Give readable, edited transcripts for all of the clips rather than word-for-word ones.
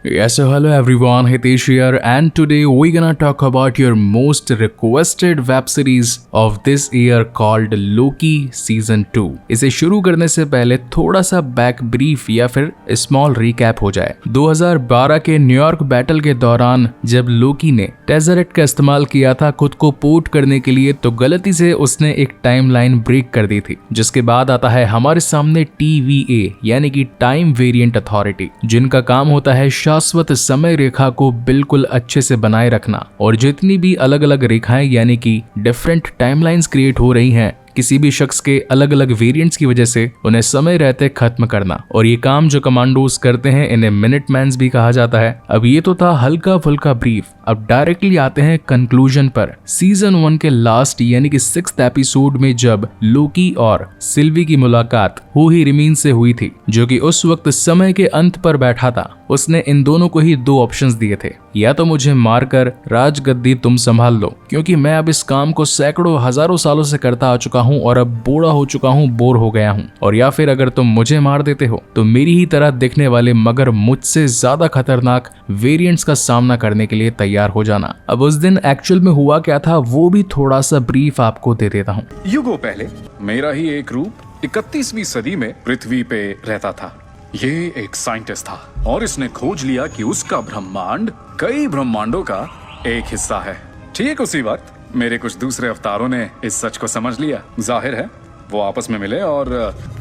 Yes, so hello everyone, Hitesh here, and today we're gonna talk about your most requested web series of this year called Loki Season 2। इसे शुरू करने से पहले थोड़ा सा back brief या फिर स्मॉल रिकैप हो जाए। 2012 के न्यूयॉर्क बैटल के दौरान जब लोकी ने टेज़रेक्ट का इस्तेमाल किया था खुद को पोर्ट करने के लिए, तो गलती से उसने एक टाइमलाइन ब्रेक कर दी थी, जिसके बाद आता है हमारे सामने TVA यानी कि टाइम वेरिएंट अथॉरिटी, जिनका काम होता है शाश्वत समय रेखा को बिल्कुल अच्छे से बनाए रखना, और जितनी भी अलग अलग रेखाएं यानी कि डिफरेंट टाइमलाइंस क्रिएट हो रही हैं किसी भी शख्स के अलग अलग वेरिएंट्स की वजह से उन्हें समय रहते खत्म करना। और ये काम जो कमांडोज करते हैं इन्हें मिनटमैन्स भी कहा जाता है। अब ये तो था हल्का फुल्का ब्रीफ, अब डायरेक्टली आते हैं कंक्लूजन पर। सीजन 1 के लास्ट यानी कि 6th एपिसोड में जब लोकी और सिल्वी की मुलाकात हू ही रिमीन से हुई थी, जो कि उस वक्त समय के अंत पर बैठा था, उसने इन दोनों को ही 2 ऑप्शंस दिए थे, या तो मुझे मारकर राजगद्दी तुम संभाल लो क्योंकि मैं अब इस काम को सैकड़ों हजारों सालों से करता आ चुका हूँ और अब बूढ़ा हो चुका हूँ, बोर हो गया हूँ, और या फिर अगर तुम मुझे मार देते हो तो मेरी ही तरह दिखने वाले मगर मुझसे ज्यादा खतरनाक वेरिएंट्स का सामना करने के लिए तैयार हो जाना। अब उस दिन एक्चुअल में हुआ क्या था वो भी थोड़ा सा ब्रीफ आपको दे देता हूँ। युगों पहले मेरा ही एक रूप 31वीं सदी में पृथ्वी पे रहता था। ये एक साइंटिस्ट था और इसने खोज लिया कि उसका ब्रह्मांड कई ब्रह्मांडों का एक हिस्सा है। ठीक उसी वक्त मेरे कुछ दूसरे अवतारों ने इस सच को समझ लिया। जाहिर है वो आपस में मिले और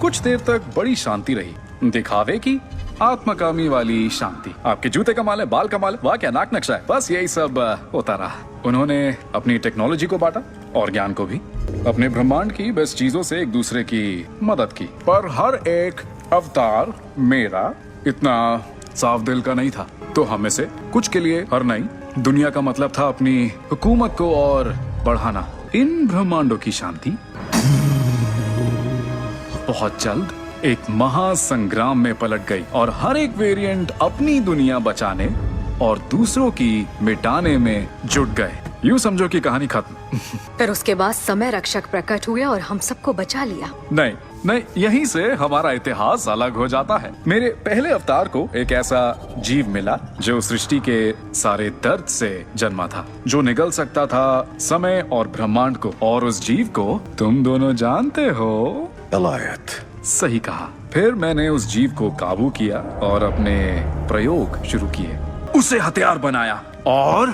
कुछ देर तक बड़ी शांति रही, दिखावे की आत्मकामी वाली शांति। आपके जूते कमाल है, बाल कमाल है, वाह क्या नाक नक्शा है, बस यही सब होता रहा। उन्होंने अपनी टेक्नोलॉजी को बांटा और ज्ञान को भी, अपने ब्रह्मांड की बेस्ट चीजों से एक दूसरे की मदद की। पर हर एक अवतार मेरा इतना साफ दिल का नहीं था, तो हम में से कुछ के लिए हर नई दुनिया का मतलब था अपनी हुकूमत को और बढ़ाना, इन ब्रह्मांडों की शांति। बहुत जल्द एक महासंग्राम में पलट गई और हर एक वेरिएंट अपनी दुनिया बचाने और दूसरों की मिटाने में जुट गए। यूं समझो कि कहानी खत्म। फिर उसके बाद समय रक्षक प्रकट हुए और हम सबको बचा लिया। नहीं, यहीं से हमारा इतिहास अलग हो जाता है। मेरे पहले अवतार को एक ऐसा जीव मिला जो सृष्टि के सारे दर्द से जन्मा था, जो निगल सकता था समय और ब्रह्मांड को, और उस जीव को तुम दोनों जानते हो, गलायत। सही कहा। फिर मैंने उस जीव को काबू किया और अपने प्रयोग शुरू किए, उसे हथियार बनाया और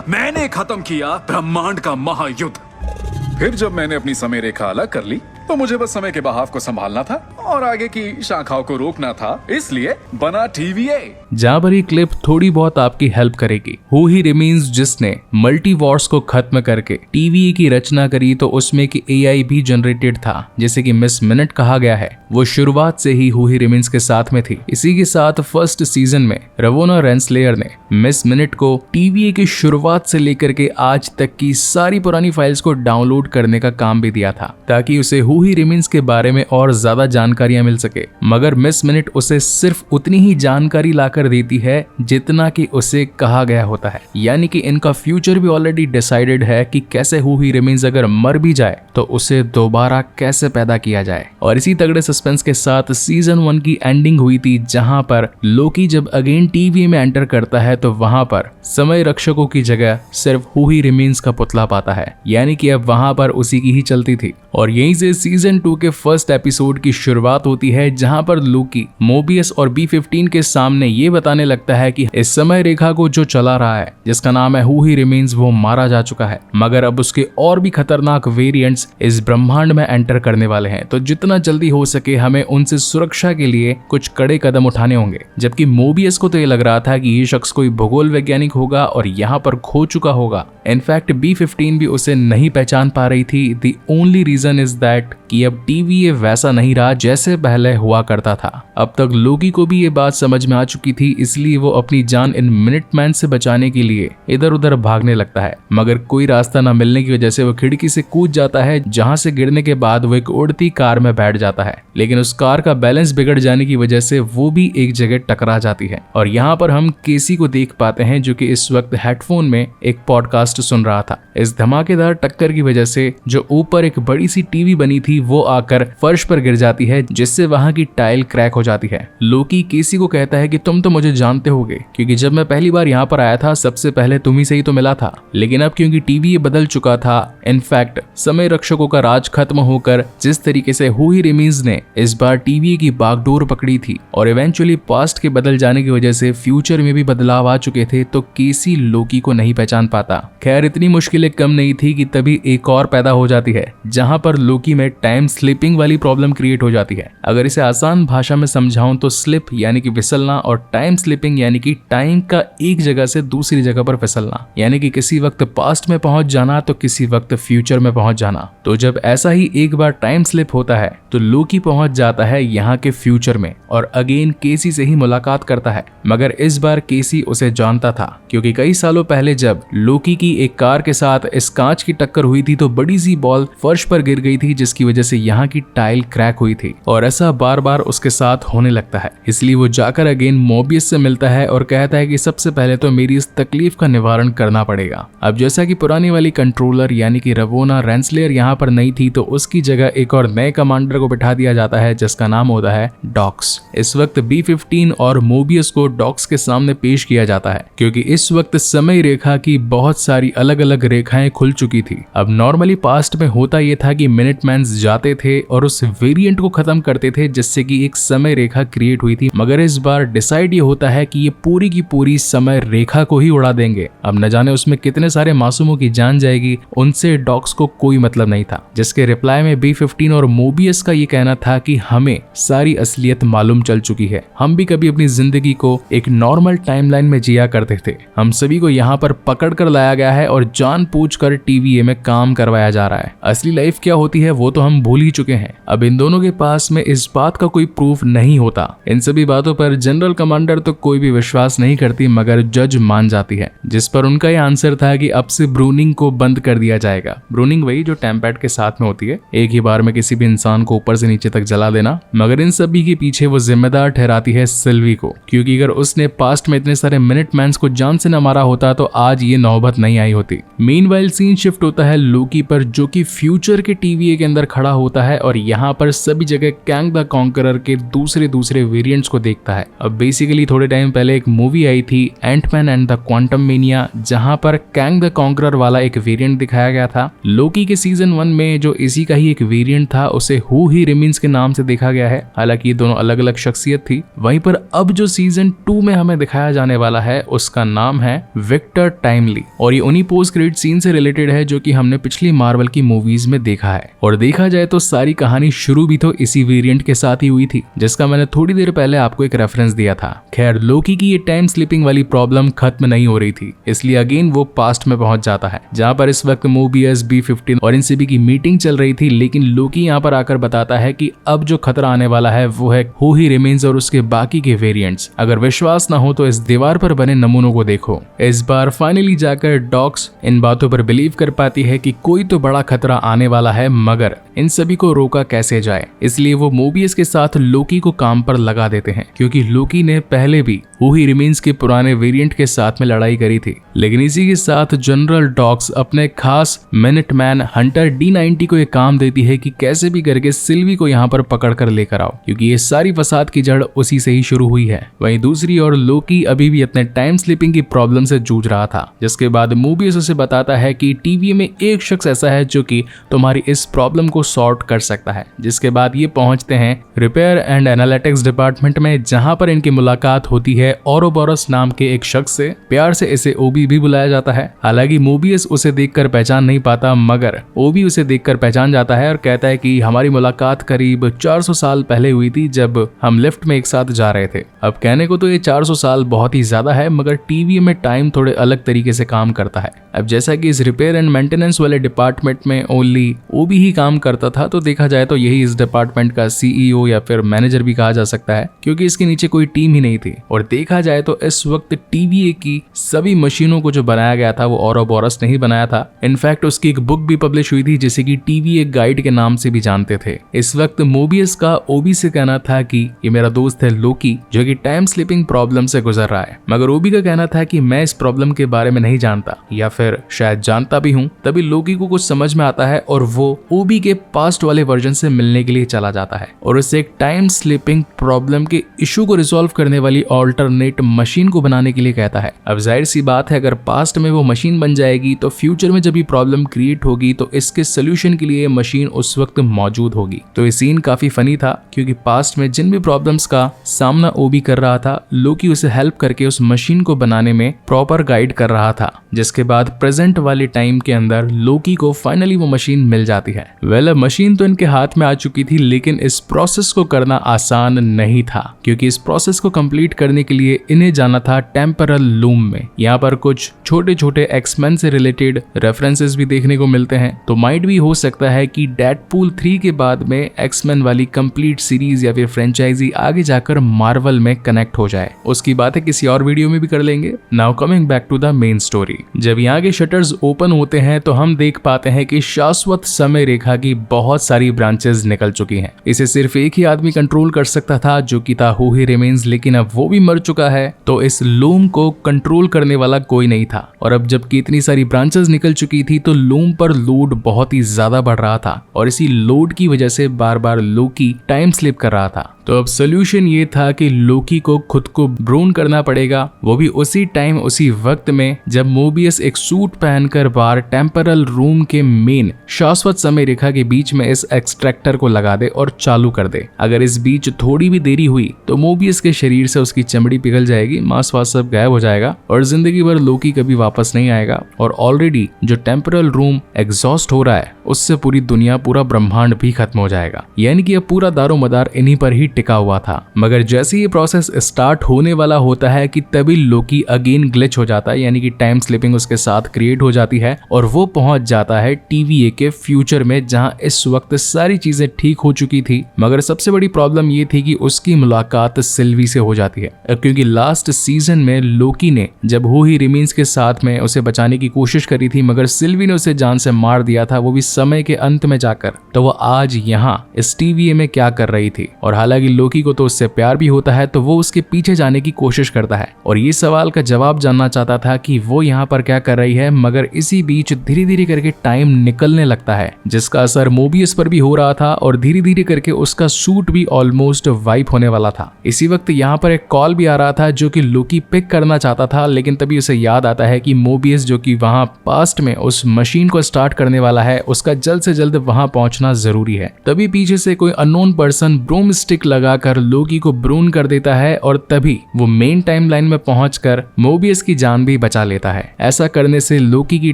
मैंने खत्म किया ब्रह्मांड का महायुद्ध। फिर जब मैंने अपनी समय रेखा अलग कर ली तो मुझे बस समय के बहाव को संभालना था और आगे की शाखाओं को रोकना था, इसलिए बना TVA। जहाँ पर ये क्लिप थोड़ी बहुत आपकी हेल्प करेगी। हू ही रिमीन्स जिसने मल्टीवर्स को खत्म करके TVA की रचना करी, तो उसमें की AI भी जनरेटेड था जैसे कि मिस मिनट कहा गया है, वो शुरुआत से ही हू ही रिमीन्स के साथ में थी। इसी के साथ फर्स्ट सीजन में रवोना रेंसलेयर ने मिस मिनट को TVA की शुरुआत से लेकर के आज तक की सारी पुरानी फाइल्स को डाउनलोड करने का काम भी दिया था, ताकि उसे हू ही रिमीन्स के बारे में और ज्यादा जानकारियां मिल सके। मगर मिस मिनट उसे सिर्फ उतनी ही जानकारी लाकर देती है जितना कि उसे कहा गया होता है, यानी कि इनका फ्यूचर भी ऑलरेडी डिसाइडेड है कि कैसे हू ही रिमीन्स अगर मर भी जाए तो उसे दोबारा कैसे पैदा किया जाए। और इसी तगड़े सस्पेंस के साथ सीजन 1 की एंडिंग हुई थी, जहां पर लोकी जब अगेन TVA में एंटर करता है तो वहां पर समय रक्षकों की जगह सिर्फ हू ही रिमीन्स का पुतला पाता है, यानी कि अब वहां पर उसी की ही चलती थी। और यहीं से सीजन 2 के फर्स्ट एपिसोड की शुरुआत होती है, जहां पर लोकी मोबियस और B15 के सामने ये बताने लगता है कि इस समय रेखा को जो चला रहा है, जिसका नाम है हू ही रिमेन्स, वो मारा जा चुका है, मगर अब उसके और भी खतरनाक वेरिएंट्स इस ब्रह्मांड में एंटर करने वाले हैं, तो जितना जल्दी हो सके हमें उनसे सुरक्षा के लिए कुछ कड़े कदम उठाने होंगे। जबकि मोबियस को तो ये लग रहा था कि ये शख्स कोई भूगोल वैज्ञानिक होगा और यहाँ पर खो चुका होगा। इनफैक्ट B15 भी उसे नहीं पहचान पा रही थी। The only reason is that कि अब TVA वैसा नहीं रहा जैसे पहले हुआ करता था। अब तक लोकी को भी ये बात समझ में आ चुकी थी, इसलिए वो अपनी जान इन मिनटमैन से बचाने के लिए इधर उधर भागने लगता है, मगर कोई रास्ता न मिलने की वजह से वो खिड़की से कूद जाता है, जहां से गिरने के बाद वो एक उड़ती कार में बैठ जाता है। लेकिन उस कार का बैलेंस बिगड़ जाने की वजह से वो भी एक जगह टकरा जाती है। और यहाँ पर हम केसी को देख पाते हैं, जो कि इस वक्त हेडफोन में एक पॉडकास्ट पॉडकास्ट सुन रहा था। इस धमाकेदार टक्कर की वजह से जो ऊपर एक बड़ी सी टीवी बनी थी वो आकर फर्श पर गिर जाती है, जिससे वहां की टाइल क्रैक हो जाती है। लोकी केसी को कहता है कि तुम तो मुझे जानते होगे, क्योंकि जब मैं पहली बार यहाँ पर आया था सबसे पहले तुम ही से ही तो मिला था, लेकिन अब क्योंकि टीवी बदल चुका था, इनफैक्ट समय रक्षकों का राज खत्म होकर जिस तरीके से हु ही रिमेन्स ने इस बार टीवी की बागडोर पकड़ी थी और इवेंचुअली पास्ट के बदल जाने की वजह से फ्यूचर में भी बदलाव आ चुके थे, तो केसी लोकी को नहीं पहचान पाता। खैर इतनी मुश्किलें कम नहीं थी कि तभी एक और पैदा हो जाती है, जहां पर लोकी में टाइम स्लिपिंग वाली प्रॉब्लम क्रिएट हो जाती है। अगर इसे आसान भाषा में समझाऊं तो स्लिप यानी कि फिसलना और टाइम स्लिपिंग यानी कि टाइम का एक जगह से दूसरी जगह पर फिसलना, यानी कि किसी वक्त पास्ट में पहुंच जाना तो किसी वक्त फ्यूचर में पहुंच जाना। तो जब ऐसा ही एक बार टाइम स्लिप होता है तो लोकी पहुंच जाता है यहाँ के फ्यूचर में और अगेन केसी से ही मुलाकात करता है, मगर इस बार केसी उसे जानता था, क्योंकि कई सालों पहले जब लोकी की एक कार के साथ इस कांच की टक्कर हुई थी तो बड़ी सी बॉल फर्श पर गिर गई थी, जिसकी वजह से यहाँ की टाइल क्रैक हुई थी और ऐसा बार बार उसके साथ होने लगता है। इसलिए वो जाकर अगेन मोबियस से मिलता है और कहता है कि सबसे पहले तो मेरी इस तकलीफ का निवारण करना पड़ेगा। अब जैसा कि पुरानी वाली कंट्रोलर यानी कि रवोना रेंसलेयर यहाँ पर नहीं थी, तो उसकी जगह एक और नए कमांडर को बिठा दिया जाता है, जिसका नाम होता है डॉक्स। इस वक्त B-15 और मोबियस को डॉक्स के सामने पेश किया जाता है, क्योंकि इस वक्त समय रेखा की बहुत सारी अलग अलग रेखाएं खुल चुकी थी। अब नॉर्मली पास्ट में होता यह था कि मिनटमैन्स जाते थे और उस वेरिएंट को खत्म करते थे, जिससे कि एक समय रेखा क्रिएट हुई थी, मगर इस बार डिसाइड ये होता है कि ये पूरी की पूरी समय रेखा को ही उड़ा देंगे। अब न जाने उसमें कितने सारे मासूमों की जान जाएगी, उनसे डॉक्स को कोई मतलब नहीं था, जिसके रिप्लाई में B-15 और मोबियस का ये कहना था कि हमें सारी असलियत मालूम चल चुकी है, हम भी कभी अपनी जिंदगी को एक नॉर्मल टाइमलाइन में जिया करते थे, हम सभी को यहाँ पर पकड़ कर लाया गया है और जानबूझकर TVA में काम करवाया जा रहा है। असली लाइफ क्या होती है वो तो हम भूल ही चुके हैं। अब इन दोनों के पास में इस बात का कोई प्रूफ नहीं होता। इन सभी बातों पर जनरल कमांडर तो कोई भी विश्वास नहीं करती, मगर जज मान जाती है, जिस पर उनका यह आंसर था कि अब से ब्रूनिंग को बंद कर दिया जाएगा। ब्रूनिंग वही जो टेम्पैड के साथ में होती है, एक ही बार में किसी भी इंसान को ऊपर से नीचे तक जला देना। मगर इन सभी के पीछे वो जिम्मेदार ठहराती है सिल्वी को, क्योंकि अगर उसने पास्ट में इतने सारे मिनटमैन्स को जान से न मारा होता तो आज ये नौबत नहीं आई होती। मीनवाइल सीन शिफ्ट होता है लोकी पर, जो कि फ्यूचर के TVA के अंदर खड़ा होता है और यहाँ पर सभी जगह कैंग द कॉन्करर के दूसरे वेरिएंट्स को देखता है। अब बेसिकली थोड़े टाइम पहले एक मूवी आई थी Antman and the Quantumania, जहां पर कैंग द कॉन्करर वाला एक वेरिएंट दिखाया गया था। लोकी के सीजन 1 में जो इसी का ही एक वेरिएंट था उसे हु ही रिमेन्स के नाम से देखा गया है, हालांकि ये दोनों अलग अलग शख्सियत थी। वहीं पर अब जो सीजन 2 में हमें दिखाया जाने वाला है उसका नाम है विक्टर टाइमली, और ये उन्हीं पोस्ट क्रेडिट सीन से रिलेटेड है जो कि हमने पिछली मार्वल की मूवीज में देखा है। और देखा जाए तो सारी कहानी शुरू भी तो इसी वेरिएंट के साथ ही हुई थी, जिसका मैंने थोड़ी देर पहले आपको एक रेफरेंस दिया था। खैर लोकी की ये टाइम स्लिपिंग वाली प्रॉब्लम खत्म नहीं हो रही थी, इसलिए अगेन वो पास्ट में पहुंच जाता है, जहां पर इस वक्त मोबियस, B-15 और इन सभी की मीटिंग चल रही थी। लेकिन लोकी यहाँ पर आकर बताता है कि अब जो खतरा आने वाला है वो है हु ही रिमेन्स और उसके बाकी के वेरिएंट्स। अगर विश्वास ना हो तो इस दीवार पर बने नमूनों को देखो। इस बार फाइनली जाकर डॉक्स इन बातों पर बिलीव कर पाती है कि कोई तो बड़ा खतरा आने वाला है, मगर इन सभी को रोका कैसे जाए। इसलिए वो मोबियस के साथ लोकी को काम पर लगा देते हैं, क्योंकि लोकी ने पहले भी हु ही रिमेन्स के पुराने वेरिएंट के साथ में लड़ाई करी थी। लेकिन इसी के साथ जनरल डॉक्स अपने खास मिनटमैन हंटर D-90 को ये काम देती है कि कैसे भी करके सिल्वी को यहाँ पर पकड़ कर लेकर आओ, क्योंकि ये सारी फसाद की जड़ उसी से ही शुरू हुई है। वहीं दूसरी ओर लोकी अभी भी अपने टाइम स्लिपिंग की प्रॉब्लम से जूझ रहा था, जिसके बाद मोबियस उसे बताता है कि TVA में एक शख्स ऐसा है जो कि तुम्हारी इस प्रॉब्लम को सॉर्ट कर सकता है। जिसके बाद ये पहुंचते हैं रिपेयर एंड एनालिटिक्स डिपार्टमेंट में, जहां पर इनकी मुलाकात होती है ओरोबोरस नाम के एक शख्स से। प्यार से इसे ओबी भी बुलाया जाता है। हालांकि मोबियस उसे देखकर पहचान नहीं पाता, मगर ओबी उसे देखकर पहचान जाता है और कहता है कि हमारी मुलाकात करीब 400 साल पहले हुई थी, जब हम लिफ्ट में एक साथ जा रहे थे। अब कहने को तो ये 400 साल बहुत ही ज्यादा है, मगर TVA में टाइम थोड़े अलग तरीके से काम करता है। अब जैसा कि इस रिपेयर एंड मेंटेनेंस वाले डिपार्टमेंट में ओनली ओबी ही काम करता था, तो देखा जाए तो यही इस डिपार्टमेंट का CEO या फिर मैनेजर भी कहा जा सकता है, क्योंकि इसके नीचे कोई टीम ही नहीं थी। और देखा जाए तो इस वक्त TVA की सभी मशीनों को जो बनाया गया था वो ओरोबोरस ने ही बनाया था। इनफैक्ट उसकी एक बुक भी पब्लिश हुई थी जिसे कि TVA गाइड के नाम से भी जानते थे। इस वक्त मोबियस का ओबी से कहना था कि ये मेरा दोस्त है लोकी, जो कि टाइम स्लिपिंग प्रॉब्लम से गुजर रहा है, मगर ओबी का कहना था कि मैं इस प्रॉब्लम के बारे में नहीं जानता, या फिर शायद जानता भी हूँ। तभी लोकी को कुछ समझ में आता है और वो ओबी के पास्ट वाले वर्जन से मिलने के लिए चला जाता है और उसे एक टाइम स्लिपिंग प्रॉब्लम के इशू को रिजॉल्व करने वाली ऑल्टरनेट मशीन को बनाने के लिए कहता है। अब जाहिर सी बात है, अगर पास्ट में वो मशीन बन जाएगी तो फ्यूचर में जब भी प्रॉब्लम क्रिएट होगी तो इसके सोल्यूशन के लिए मशीन उस वक्त मौजूद होगी। तो ये सीन काफी फनी था क्योंकि पास्ट में जिन भी प्रॉब्लम्स का सामना ओबी कर रहा था, लोकी उसे हेल्प करके उस मशीन को बनाने में प्रॉपर गाइड कर रहा था, जिसके बाद प्रेजेंट वाले टाइम के अंदर लोकी को फाइनली वो मशीन मिल जाती है। वेल, मशीन तो इनके हाथ में आ चुकी थी, लेकिन इस प्रोसेस को करना आसान नहीं था क्योंकि इस प्रोसेस को कंप्लीट करने के लिए इन्हें जाना था टेम्परल लूम में। यहाँ पर कुछ छोटे छोटे एक्समैन से रिलेटेड रेफरेंसेस भी देखने को मिलते हैं, तो माइट भी हो सकता है कि डेडपूल 3 के बाद में एक्समैन वाली कंप्लीट सीरीज या फिर फ्रेंचाइजी आगे जाकर मार्वल में कनेक्ट हो जाए। उसकी बातें किसी और वीडियो में भी कर लेंगे। Now coming back to the main story. जब यहाँ के शटर्स ओपन होते हैं तो हम देख पाते हैं कि शाश्वत समय रेखा की बहुत सारी ब्रांचेस निकल चुकी हैं। इसे सिर्फ एक ही आदमी कंट्रोल कर सकता था, जो कि था हू ही रिमेन्स, लेकिन अब वो भी मर चुका है, तो इस लूम को कंट्रोल करने वाला कोई नहीं था। और अब जबकि इतनी सारी ब्रांचेस निकल चुकी थी तो लूम पर लोड बहुत ही ज्यादा बढ़ रहा था और इसी लोड की वजह से बार बार लोकी टाइम स्लिप कर रहा था। तो अब सोल्यूशन ये था कि लोकी को खुद को ब्रोन करना पड़ेगा, वो भी उसी टाइम उसी वक्त में जब मोबियस एक सूट पहनकर बाहर टेम्परल रूम के मेन शाश्वत समय रेखा के बीच में इस एक्सट्रैक्टर को लगा दे और चालू कर दे। अगर इस बीच थोड़ी भी देरी हुई तो मोबियस के शरीर से उसकी चमड़ी पिघल जाएगी, मांस वास सब गायब हो जाएगा और जिंदगी भर लोकी कभी वापस नहीं आएगा। और ऑलरेडी जो टेम्परल रूम एग्जॉस्ट हो रहा है उससे पूरी दुनिया, पूरा ब्रह्मांड भी खत्म हो जाएगा। यानी कि अब पूरा दारोमदार इन्हीं पर ही टिका हुआ था। मगर जैसे ये प्रोसेस स्टार्ट होने वाला होता है कि तभी लोकी अगेन ग्लिच हो जाता है, यानी कि टाइम स्लिपिंग उसके साथ क्रिएट हो जाती है और वो पहुंच जाता है TVA के फ्यूचर में, जहां इस वक्त सारी चीजें ठीक हो चुकी थी। मगर सबसे बड़ी प्रॉब्लम ये थी कि उसकी मुलाकात सिल्वी से हो जाती है, क्योंकि लास्ट सीजन में लोकी ने जब हू ही रिमेन्स के साथ में उसे बचाने की कोशिश करी थी, मगर सिल्वी ने उसे जान से मार दिया था, वो भी समय के अंत में जाकर। तो वो आज यहाँ इस TVA में क्या कर रही थी? और हालांकि लोकी को तो उससे प्यार भी होता है, तो वो उसके पीछे जाने की कोशिश करता है और ये सवाल का जवाब जानना चाहता था कि वो यहाँ पर क्या कर रही है। मगर इसी बीच धीरे धीरे करके टाइम निकलने लगता है, जिसका असर मोबियस पर भी हो रहा था और धीरे धीरे करके उसका सूट भी ऑलमोस्ट वाइप होने वाला था। इसी वक्त यहाँ पर एक कॉल भी आ रहा था जो कि लोकी पिक करना चाहता था, लेकिन तभी उसे याद आता है कि मोबियस जो कि वहाँ पास्ट में उस मशीन को स्टार्ट करने वाला है, उसका जल्द से जल्द वहाँ पहुंचना जरूरी है। तभी पीछे से कोई अननोन पर्सन ब्रूम स्टिक लगाकर लोकी को ब्रून कर देता है और तभी वो मेन टाइमलाइन में पहुंचकर मोबियस की जान भी बचा लेता है। ऐसा करने से लोकी की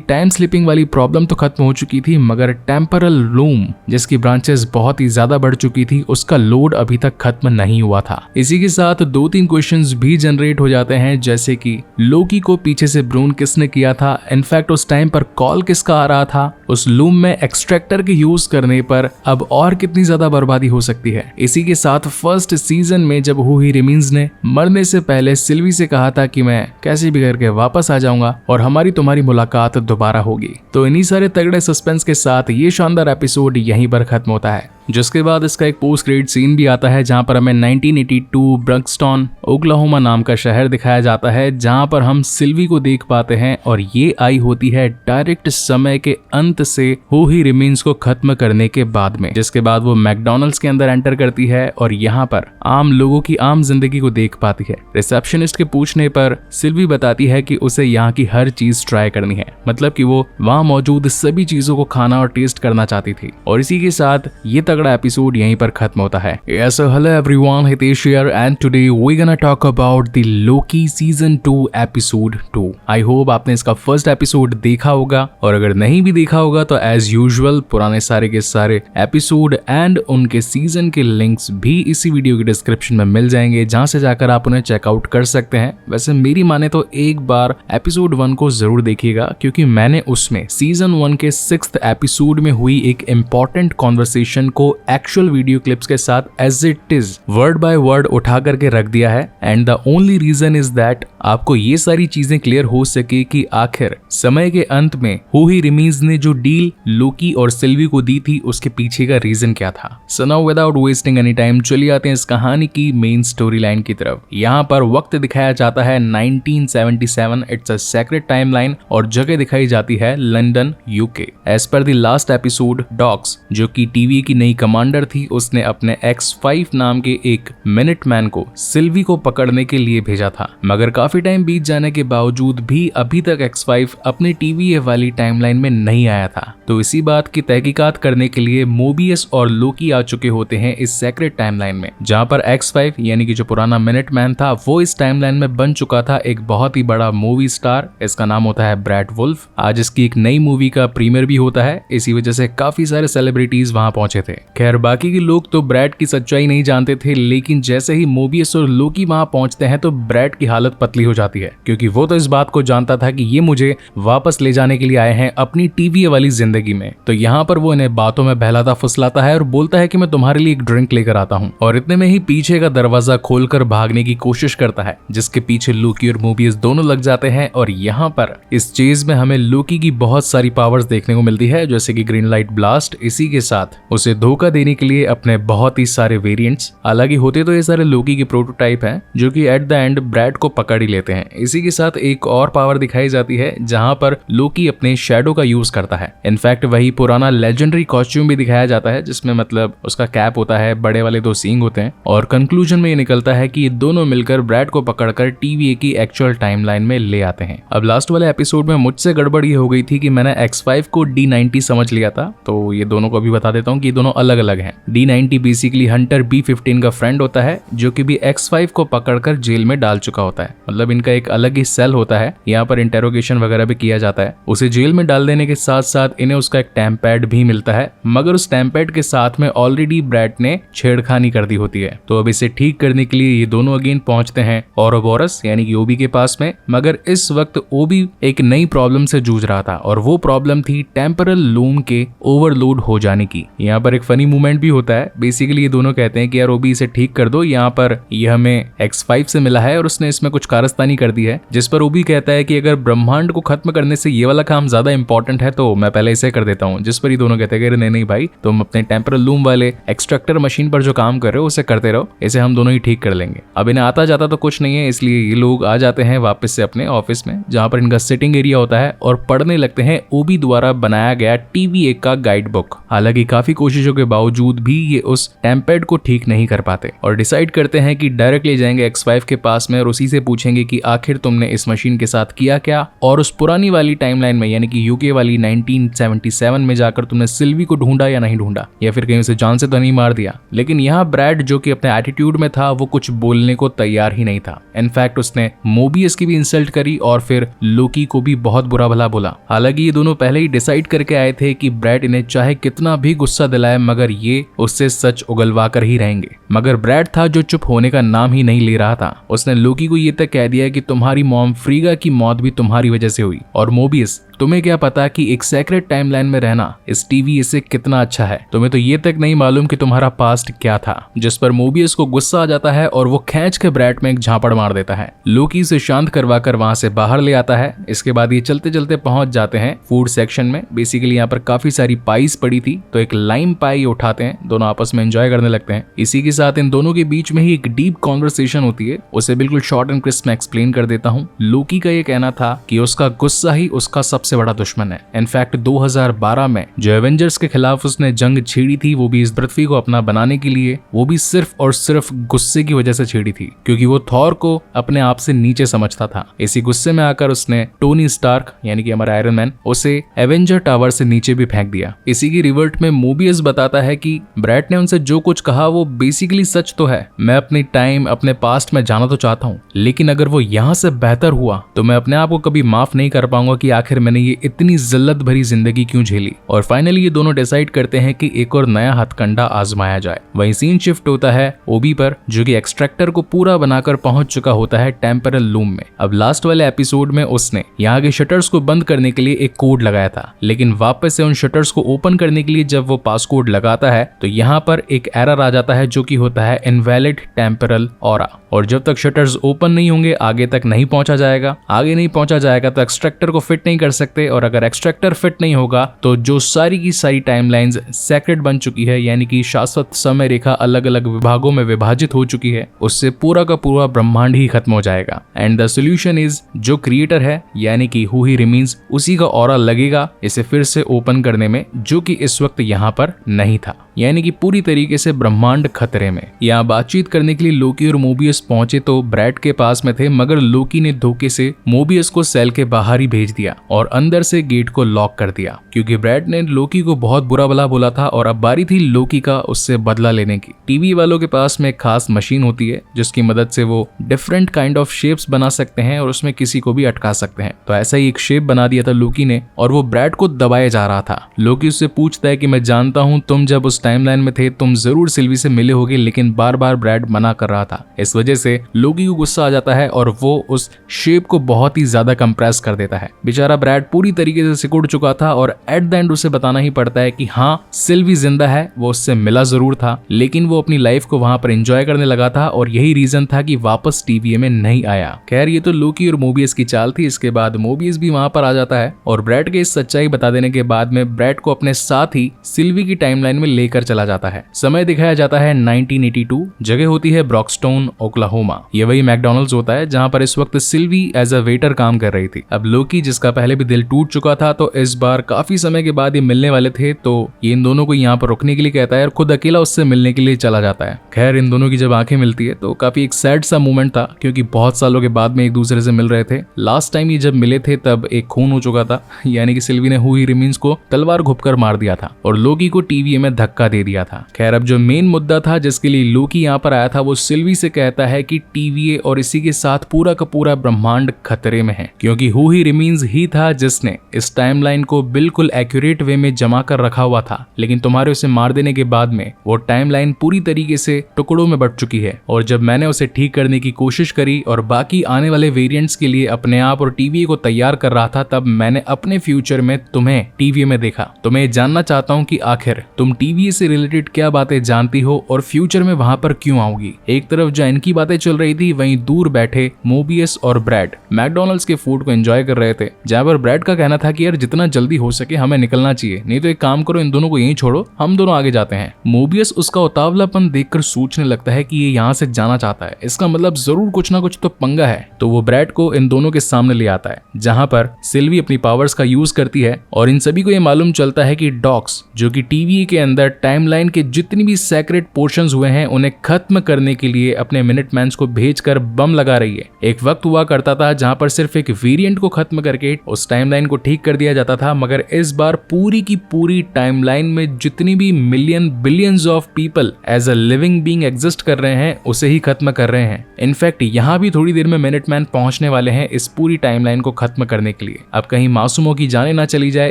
टाइम स्लिपिंग वाली प्रॉब्लम तो खत्म हो चुकी थी, मगर टेम्परल लूम जिसकी ब्रांचेस बहुत ही ज्यादा बढ़ चुकी थी, उसका लोड अभी तक खत्म नहीं हुआ था। इसी के साथ 2-3 क्वेश्चंस भी जनरेट हो जाते हैं, जैसे कि लोकी को पीछे से ब्रून किसने किया था, इनफैक्ट उस टाइम पर कॉल किसका आ रहा था, उस लूम में एक्सट्रैक्टर के यूज करने पर अब और कितनी ज्यादा बर्बादी हो सकती है। इसी के साथ फर्स्ट सीजन में जब हू ही रिमेन्स ने मरने से पहले सिल्वी से कहा था कि मैं कैसे भी करके वापस आ जाऊंगा और हमारी तुम्हारी मुलाकात दोबारा होगी। तो इन्हीं सारे तगड़े सस्पेंस के साथ ये शानदार एपिसोड यहीं पर खत्म होता है, जिसके बाद इसका एक पोस्ट क्रेडिट सीन भी आता है जहां पर हमें 1982 ब्रंक्सटन ओक्लाहोमा नाम का शहर दिखाया जाता है, जहां पर हम सिल्वी को देख पाते हैं और ये आई होती है डायरेक्ट समय के अंत से हू ही रिमेन्स को खत्म करने के बाद में, जिसके बाद वो मैकडॉनल्ड्स के अंदर एंटर करती है और यहाँ पर आम लोगों की आम जिंदगी को देख पाती है। रिसेप्शनिस्ट के पूछने पर सिल्वी बताती है कि उसे यहाँ की हर चीज ट्राई करनी है, मतलब कि वो वहाँ मौजूद सभी चीजों को खाना और टेस्ट करना चाहती थी। और इसी के साथ ये तगड़ा एपिसोड यहीं पर खत्म होता है। Yes, so hello everyone, Hitesh here and today we're gonna talk about the Loki season 2 episode 2. I hope आपने इसका फर्स्ट एपिसोड देखा होगा और अगर नहीं भी देखा होगा तो एज यूजुअल पुराने सारे के सारे एपिसोड एंड उनके सीजन के लिंक्स भी इसी वीडियो के डिस्क्रिप्शन में मिल जाएंगे, जहां से जाकर आप उन्हें चेकआउट कर सकते हैं। वैसे मेरी माने तो एक बार एपिसोड 1 को जरूर देखिएगा, क्योंकि मैंने उसमें सीजन 1 के 6th एपिसोड में हुई एक इम्पॉर्टेंट कॉन्वर्सेशन को को एक्चुअल वीडियो क्लिप्स के साथ as it is word by word उठा करके रख दिया है and the only reason is that आपको ये सारी चीजें क्लियर हो सके कि आखिर समय के अंत में हु ही रिमेन्स ने जो डील लोकी और सिल्वी को दी थी उसके पीछे का रीजन क्या था। सो now without wasting any time चलिए आते हैं इस कहानी की मेन स्टोरी लाइन की तरफ। यहाँ पर वक्त दिखाया जाता है 1977, इट्स अ सेक्रेट टाइमलाइन और जगह दिखाई जाती है लंदन यूके। एज पर द लास्ट एपिसोड डॉक्स जो कि टीवी की नई कमांडर थी उसने अपने X5 नाम के एक मिनट मैन को सिल्वी को पकड़ने के लिए भेजा था, मगर काफी टाइम बीत जाने के बावजूद भी अभी तक X5 अपनी टीवी वाली टाइमलाइन में नहीं आया था। तो इसी बात की तहकीकात करने के लिए मोबियस और लोकी आ चुके होते हैं इस सेक्रेट टाइमलाइन में, जहां पर X5 यानी कि जो पुराना मिनट मैन था वो इस टाइमलाइन में बन चुका था एक बहुत ही बड़ा मूवी स्टार। इसका नाम होता है ब्रैड वुल्फ। आज इसकी एक नई मूवी का प्रीमियर भी होता है, इसी वजह से काफी सारे सेलिब्रिटीज वहां पहुंचे थे। खैर बाकी के लोग तो ब्रैड की सच्चाई नहीं जानते थे, लेकिन जैसे ही मोबियस और लोकी वहां पहुंचते हैं तो ब्रैड की हालत पतली हो जाती है, क्योंकि वो तो इस बात को जानता था कि ये मुझे वापस ले जाने के लिए आए हैं अपनी टीवी वाली जिंदगी में। तो यहाँ पर वो इन्हें बातों में बहलाता फुसलाता है और बोलता है कि मैं तुम्हारे लिए एक ड्रिंक लेकर आता हूँ, और इतने में ही पीछे का दरवाजा खोलकर भागने की कोशिश करता है, जिसके पीछे लोकी और मोबियस दोनों लग जाते हैं। और यहाँ पर इस चेज में हमें लोकी की बहुत सारी पावर्स देखने को मिलती है, जैसे कि ग्रीन लाइट ब्लास्ट। इसी के साथ उसे धोखा देने के लिए अपने बहुत ही सारे वेरिएंट्स, हालांकि होते तो ये सारे लोकी के प्रोटोटाइप हैं, जो कि एट द एंड ब्रैड को पकड़ ही लेते हैं। इसी के साथ एक और पावर दिखाई जाती है जहां पर लोकी अपने शैडो का यूज करता है। इनफैक्ट वही पुराना लेजेंडरी कॉस्ट्यूम भी दिखाया जाता है, जिसमें मतलब उसका कैप होता है, बड़े वाले 2 सींग होते हैं, और कंक्लूजन में ये निकलता है कि ये दोनों मिलकर ब्रैड को पकड़कर टीवीए की एक्चुअल टाइमलाइन में ले आते हैं। अब लास्ट वाले एपिसोड में मुझसे गड़बड़ ये हो गई थी कि मैंने X5 को D90 समझ लिया था, तो ये दोनों को अभी बता देता हूँ कि ये दोनों अलग अलग हैं। D90 बेसिकली हंटर B15 का फ्रेंड होता है, जो कि भी X5 को पकड़कर जेल में डाल चुका होता है। मतलब इनका एक अलग ही सेल होता है, यहाँ पर इंटेरोगेशन वगैरह भी किया जाता है। उसे जेल में डाल देने के साथ साथ इन्हें उसका एक टैंप पैड भी मिलता है, मगर उस टैंप पैड के साथ में ऑलरेडी ब्रैड ने छेड़खानी कर दी होती है। तो अब इसे ठीक करने के लिए ये दोनों अगेन पहुंचते हैं ओरोबोरस यानी कि ओबी के पास में, मगर इस वक्त ओबी एक नई प्रॉब्लम से जूझ रहा था, और वो प्रॉब्लम थी टेम्परल लूम के ओवरलोड हो जाने की। यहाँ पर एक फनी मूवमेंट भी होता है। बेसिकली ये दोनों कहते हैं कि यार ओबी इसे ठीक कर दो, यहाँ पर ये हमें X5 से मिला है और उसने इसमें कुछ कारस्तानी कर दी है, जिस पर ओबी कहता है कि अगर ब्रह्मांड को खत्म करने से ये वाला काम ज्यादा इंपॉर्टेंट है तो मैं पहले इसे कर देता हूँ। जिस पर ये दोनों कहते हैं कि नहीं भाई, तुम अपने टेम्परल लूम वाले एक्सट्रैक्टर मशीन पर जो काम कर रहे हो उसे करते रहो, इसे हम दोनों ही ठीक कर लेंगे। अब इन्हें आता जाता तो कुछ नहीं है, इसलिए ये लोग आ जाते हैं वापस से अपने ऑफिस में, जहाँ पर इनका सिटिंग एरिया होता है, और पढ़ने लगते हैं ओबी द्वारा बनाया गया टीवी का गाइड बुक। हालांकि काफी कोशिशों के बावजूद भी ये उस टैंपैड को ठीक नहीं कर पाते, और डिसाइड करते हैं कि डायरेक्ट ले जाएंगे X5 के पास में और उसी से पूछेंगे कि आखिर तुमने इस मशीन के साथ किया क्या, और उस पुरानी वाली टाइमलाइन में यानी कि यूके वाली 1977 में जाकर तुमने सिल्वी को ढूंढा या नहीं ढूंढा, या फिर कहीं उसे जान से तो नहीं मार दिया। लेकिन यहाँ ब्रैड जो कि अपने एटीट्यूड में था वो कुछ बोलने को तैयार ही नहीं था। इनफैक्ट उसने मोबियस की भी इंसल्ट करी और फिर लोकी को भी बहुत बुरा भला बोला। हालांकि ये दोनों पहले ही डिसाइड करके आए थे कि ब्रैड इन्हें चाहे कितना भी गुस्सा दिलाए मगर ये उससे सच उगलवा कर ही रहेंगे। मगर ब्रैड था जो चुप होने का नाम ही नहीं ले रहा था। उसने लोकी को ये तक कह दिया कि तुम्हारी मॉम फ्रीगा की मौत भी तुम्हारी वजह से हुई, और मोबियस तुम्हें क्या पता कि एक सेक्रेट टाइमलाइन में रहना इस टीवी से कितना अच्छा है, तुम्हें तो ये तक नहीं मालूम कि तुम्हारा पास्ट क्या था। जिस पर मोबियस को गुस्सा आ जाता है और वो खींच के ब्रैड में एक झापड़ मार देता है। लोकी से शांत करवा कर वहां से बाहर ले आता है। इसके बाद ये चलते चलते पहुंच जाते हैं फूड सेक्शन में। बेसिकली यहाँ पर काफी सारी पाइस पड़ी थी, तो एक लाइम पाई उठाते हैं, दोनों आपस में एंजॉय करने लगते हैं। इसी के साथ इन दोनों के बीच में ही एक डीप कॉन्वर्सेशन होती है, उसे बिल्कुल शॉर्ट एंड क्रिस्प में एक्सप्लेन कर देता हूँ। लोकी का ये कहना था कि उसका गुस्सा ही उसका सबसे बड़ा दुश्मन है। इनफैक्ट 2012 में जो एवेंजर्स के खिलाफ उसने जंग छेड़ी थी वो भी इस पृथ्वी को अपना बनाने के लिए, वो भी सिर्फ और सिर्फ गुस्से की वजह से छेड़ी थी, क्योंकि वो थॉर को अपने आप से नीचे समझता था। इसी गुस्से में आकर उसने टोनी स्टार्क यानी कि हमारा आयरन मैन उसे एवेंजर टावर से नीचे भी फेंक दिया। इसी की रिवर्ट में मोबियस बताता है कि ब्रैड ने उनसे जो कुछ कहा वो बेसिकली सच तो है। मैं अपनी टाइम अपने पास्ट में जाना तो चाहता हूँ, लेकिन अगर वो यहाँ से बेहतर हुआ तो मैं अपने आप को कभी माफ नहीं कर पाऊंगा कि आखिर मैंने मैंने ये इतनी जिल्लत भरी जिंदगी क्यों झेली। और फाइनली ये दोनों डिसाइड करते हैं कि एक और नया हथकंडा आजमाया जाए। वहीं सीन शिफ्ट होता है ओबी पर, जो कि एक्सट्रैक्टर को पूरा बनाकर पहुंच चुका होता है टेम्परल लूम में। अब लास्ट वाले एपिसोड में उसने यहाँ के शटर्स को बंद करने के लिए एक कोड लगाया था, लेकिन वापस से उन शटर्स को ओपन करने के लिए जब वो पासकोड लगाता है तो यहाँ पर एक एरर आ जाता है जो कि होता है इनवैलिड टेम्परल ऑरा। और जब तक शटर्स ओपन नहीं होंगे आगे तक नहीं पहुंचा जाएगा। आगे नहीं पहुंचा जाएगा तो एक्सट्रैक्टर को फिट नहीं कर सकते, और अगर एक्सट्रैक्टर फिट नहीं होगा तो जो सारी की सारी टाइमलाइंस सेक्रेट बन चुकी है, यानी कि शाश्वत समय रेखा अलग अलग विभागों में विभाजित हो चुकी है, उससे पूरा का पूरा ब्रह्मांड ही खत्म हो जाएगा। एंड द सोल्यूशन इज, जो क्रिएटर है यानी कि हु ही रिमेन्स, उसी का ऑरा लगेगा इसे फिर से ओपन करने में, जो कि इस वक्त यहाँ पर नहीं था। यानी कि पूरी तरीके से ब्रह्मांड खतरे में। यहाँ बातचीत करने के लिए लोकी और मोबियस पहुंचे तो ब्रैड के पास में थे, मगर लोकी ने धोखे से मोबियस को सेल के बाहर ही भेज दिया और अंदर से गेट को लॉक कर दिया, क्योंकि ब्रैड ने लोकी को बहुत बुरा भला बोला था और अब बारी थी लोकी का उससे बदला लेने की। टीवी वालों के पास में एक खास मशीन होती है जिसकी मदद से वो डिफरेंट काइंड ऑफ शेप्स बना सकते हैं और उसमें किसी को भी अटका सकते हैं। तो ऐसा ही एक शेप बना दिया था लोकी ने और वो ब्रैड को दबाया जा रहा था। लोकी उससे पूछता है कि मैं जानता हूँ तुम जब उस टाइमलाइन में थे तुम जरूर सिल्वी से मिले होगे, लेकिन बार बार ब्रैड मना कर रहा था। इस वजह से लोकी को गुस्सा आ जाता है और वो उस शेप को बहुत ही ज्यादा कंप्रेस कर देता है। बेचारा ब्रैड पूरी तरीके से सिकुड़ चुका था और एट द एंड उसे बताना ही पड़ता है कि हाँ सिल्वी जिंदा है, वो उससे मिला जरूर था लेकिन वो अपनी लाइफ को वहां पर एंजॉय करने लगा था और यही रीजन था कि वापस टीवीए में नहीं आया। खैर ये तो लोकी और मोबियस की चाल थी। इसके बाद मोबियस भी वहां पर आ जाता है और ब्रैड के इस सच्चाई बता देने के बाद में ब्रैड को अपने साथ ही सिल्वी की टाइमलाइन में लेकर चला जाता है। समय दिखाया जाता है 1982, जगह होती है ब्रॉक्सटोन ओक्लाहोमा। ये वही मैकडॉनल्ड्स होता है जहां पर इस वक्त सिल्वी एज अ वेटर काम कर रही थी। अब लोकी जिसका पहले भी दिल टूट चुका था तो इस बार काफी समय के बाद ये मिलने वाले थे, तो ये इन दोनों को यहाँ पर रुकने के लिए कहता है और खुद अकेला उससे मिलने के लिए चला जाता है। खैर इन दोनों की जब आंखें मिलती है तो काफी एक सैड सा मोमेंट था, क्योंकि बहुत सालों के बाद में एक दूसरे से मिल रहे थे। लास्ट टाइम ये जब मिले थे तब एक खून हो चुका था, यानी कि सिल्वी ने हु ही रिमेन्स को तलवार घुपकर मार दिया था और लोकी को टीवीए में धक्का दे दिया था। खैर अब जो मेन मुद्दा था जिसके लिए लोकी यहाँ पर आया था वो सिल्वी से कहता है कि टीवीए और इसी के साथ पूरा का पूरा ब्रह्मांड खतरे में है, क्योंकि हु ही रिमेन्स ही था जिसने इस टाइमलाइन को बिल्कुल एक्यूरेट वे में जमा कर रखा हुआ था, लेकिन तुम्हारे उसे मार देने के बाद में वो टाइमलाइन पूरी तरीके से टुकड़ों में बट चुकी है। और जब मैंने उसे ठीक करने की कोशिश करी और बाकी आने वाले वेरिएंट्स के लिए अपने आप और टीवीए को तैयार कर रहा था, तब मैंने अपने फ्यूचर में तुम्हें टीवीए में देखा। तो मैं जानना चाहता हूँ कि आखिर तुम टीवीए से रिलेटेड क्या बातें जानती हो और फ्यूचर में वहां पर क्यों आओगी। एक तरफ जो इनकी बातें चल रही थी, वहीं दूर बैठे मोबियस और ब्रैड मैकडॉनल्ड्स के फूड को एंजॉय कर रहे थे, जहां पर ब्रैड का कहना था कि यार जितना जल्दी हो सके हमें निकलना चाहिए, नहीं तो एक काम करो इन दोनों को यहीं छोड़ो, हम दोनों आगे जाते हैं। मोबियस उसका उतावलापन देखकर सोचने लगता है कि ये यहाँ से जाना चाहता है, इसका मतलब जरूर कुछ ना कुछ तो पंगा है। तो वो ब्रैड को इन दोनों के सामने ले आता है, जहां पर सिल्वी अपनी पावर्स का यूज करती है और इन सभी को ये मालूम चलता है कि डॉक्स जो कि टीवीए के अंदर टाइमलाइन के जितनी भी सेक्रेट पोर्शंस हुए हैं उन्हें खत्म करने के लिए अपने मिनटमैन्स को भेजकर बम लगा रही है। एक वक्त हुआ करता था जहां पर सिर्फ एक वेरिएंट को खत्म करके उस टाइमलाइन को ठीक कर दिया जाता था, मगर इस बार पूरी की पूरी टाइमलाइन में जितनी भी million billions of people as a living being exist कर रहे हैं उसे ही खत्म कर रहे हैं। इनफैक्ट यहाँ भी थोड़ी देर में मिनटमैन पहुंचने वाले हैं इस पूरी टाइमलाइन को खत्म करने के लिए। अब कहीं मासूमों की जाने ना चली जाए,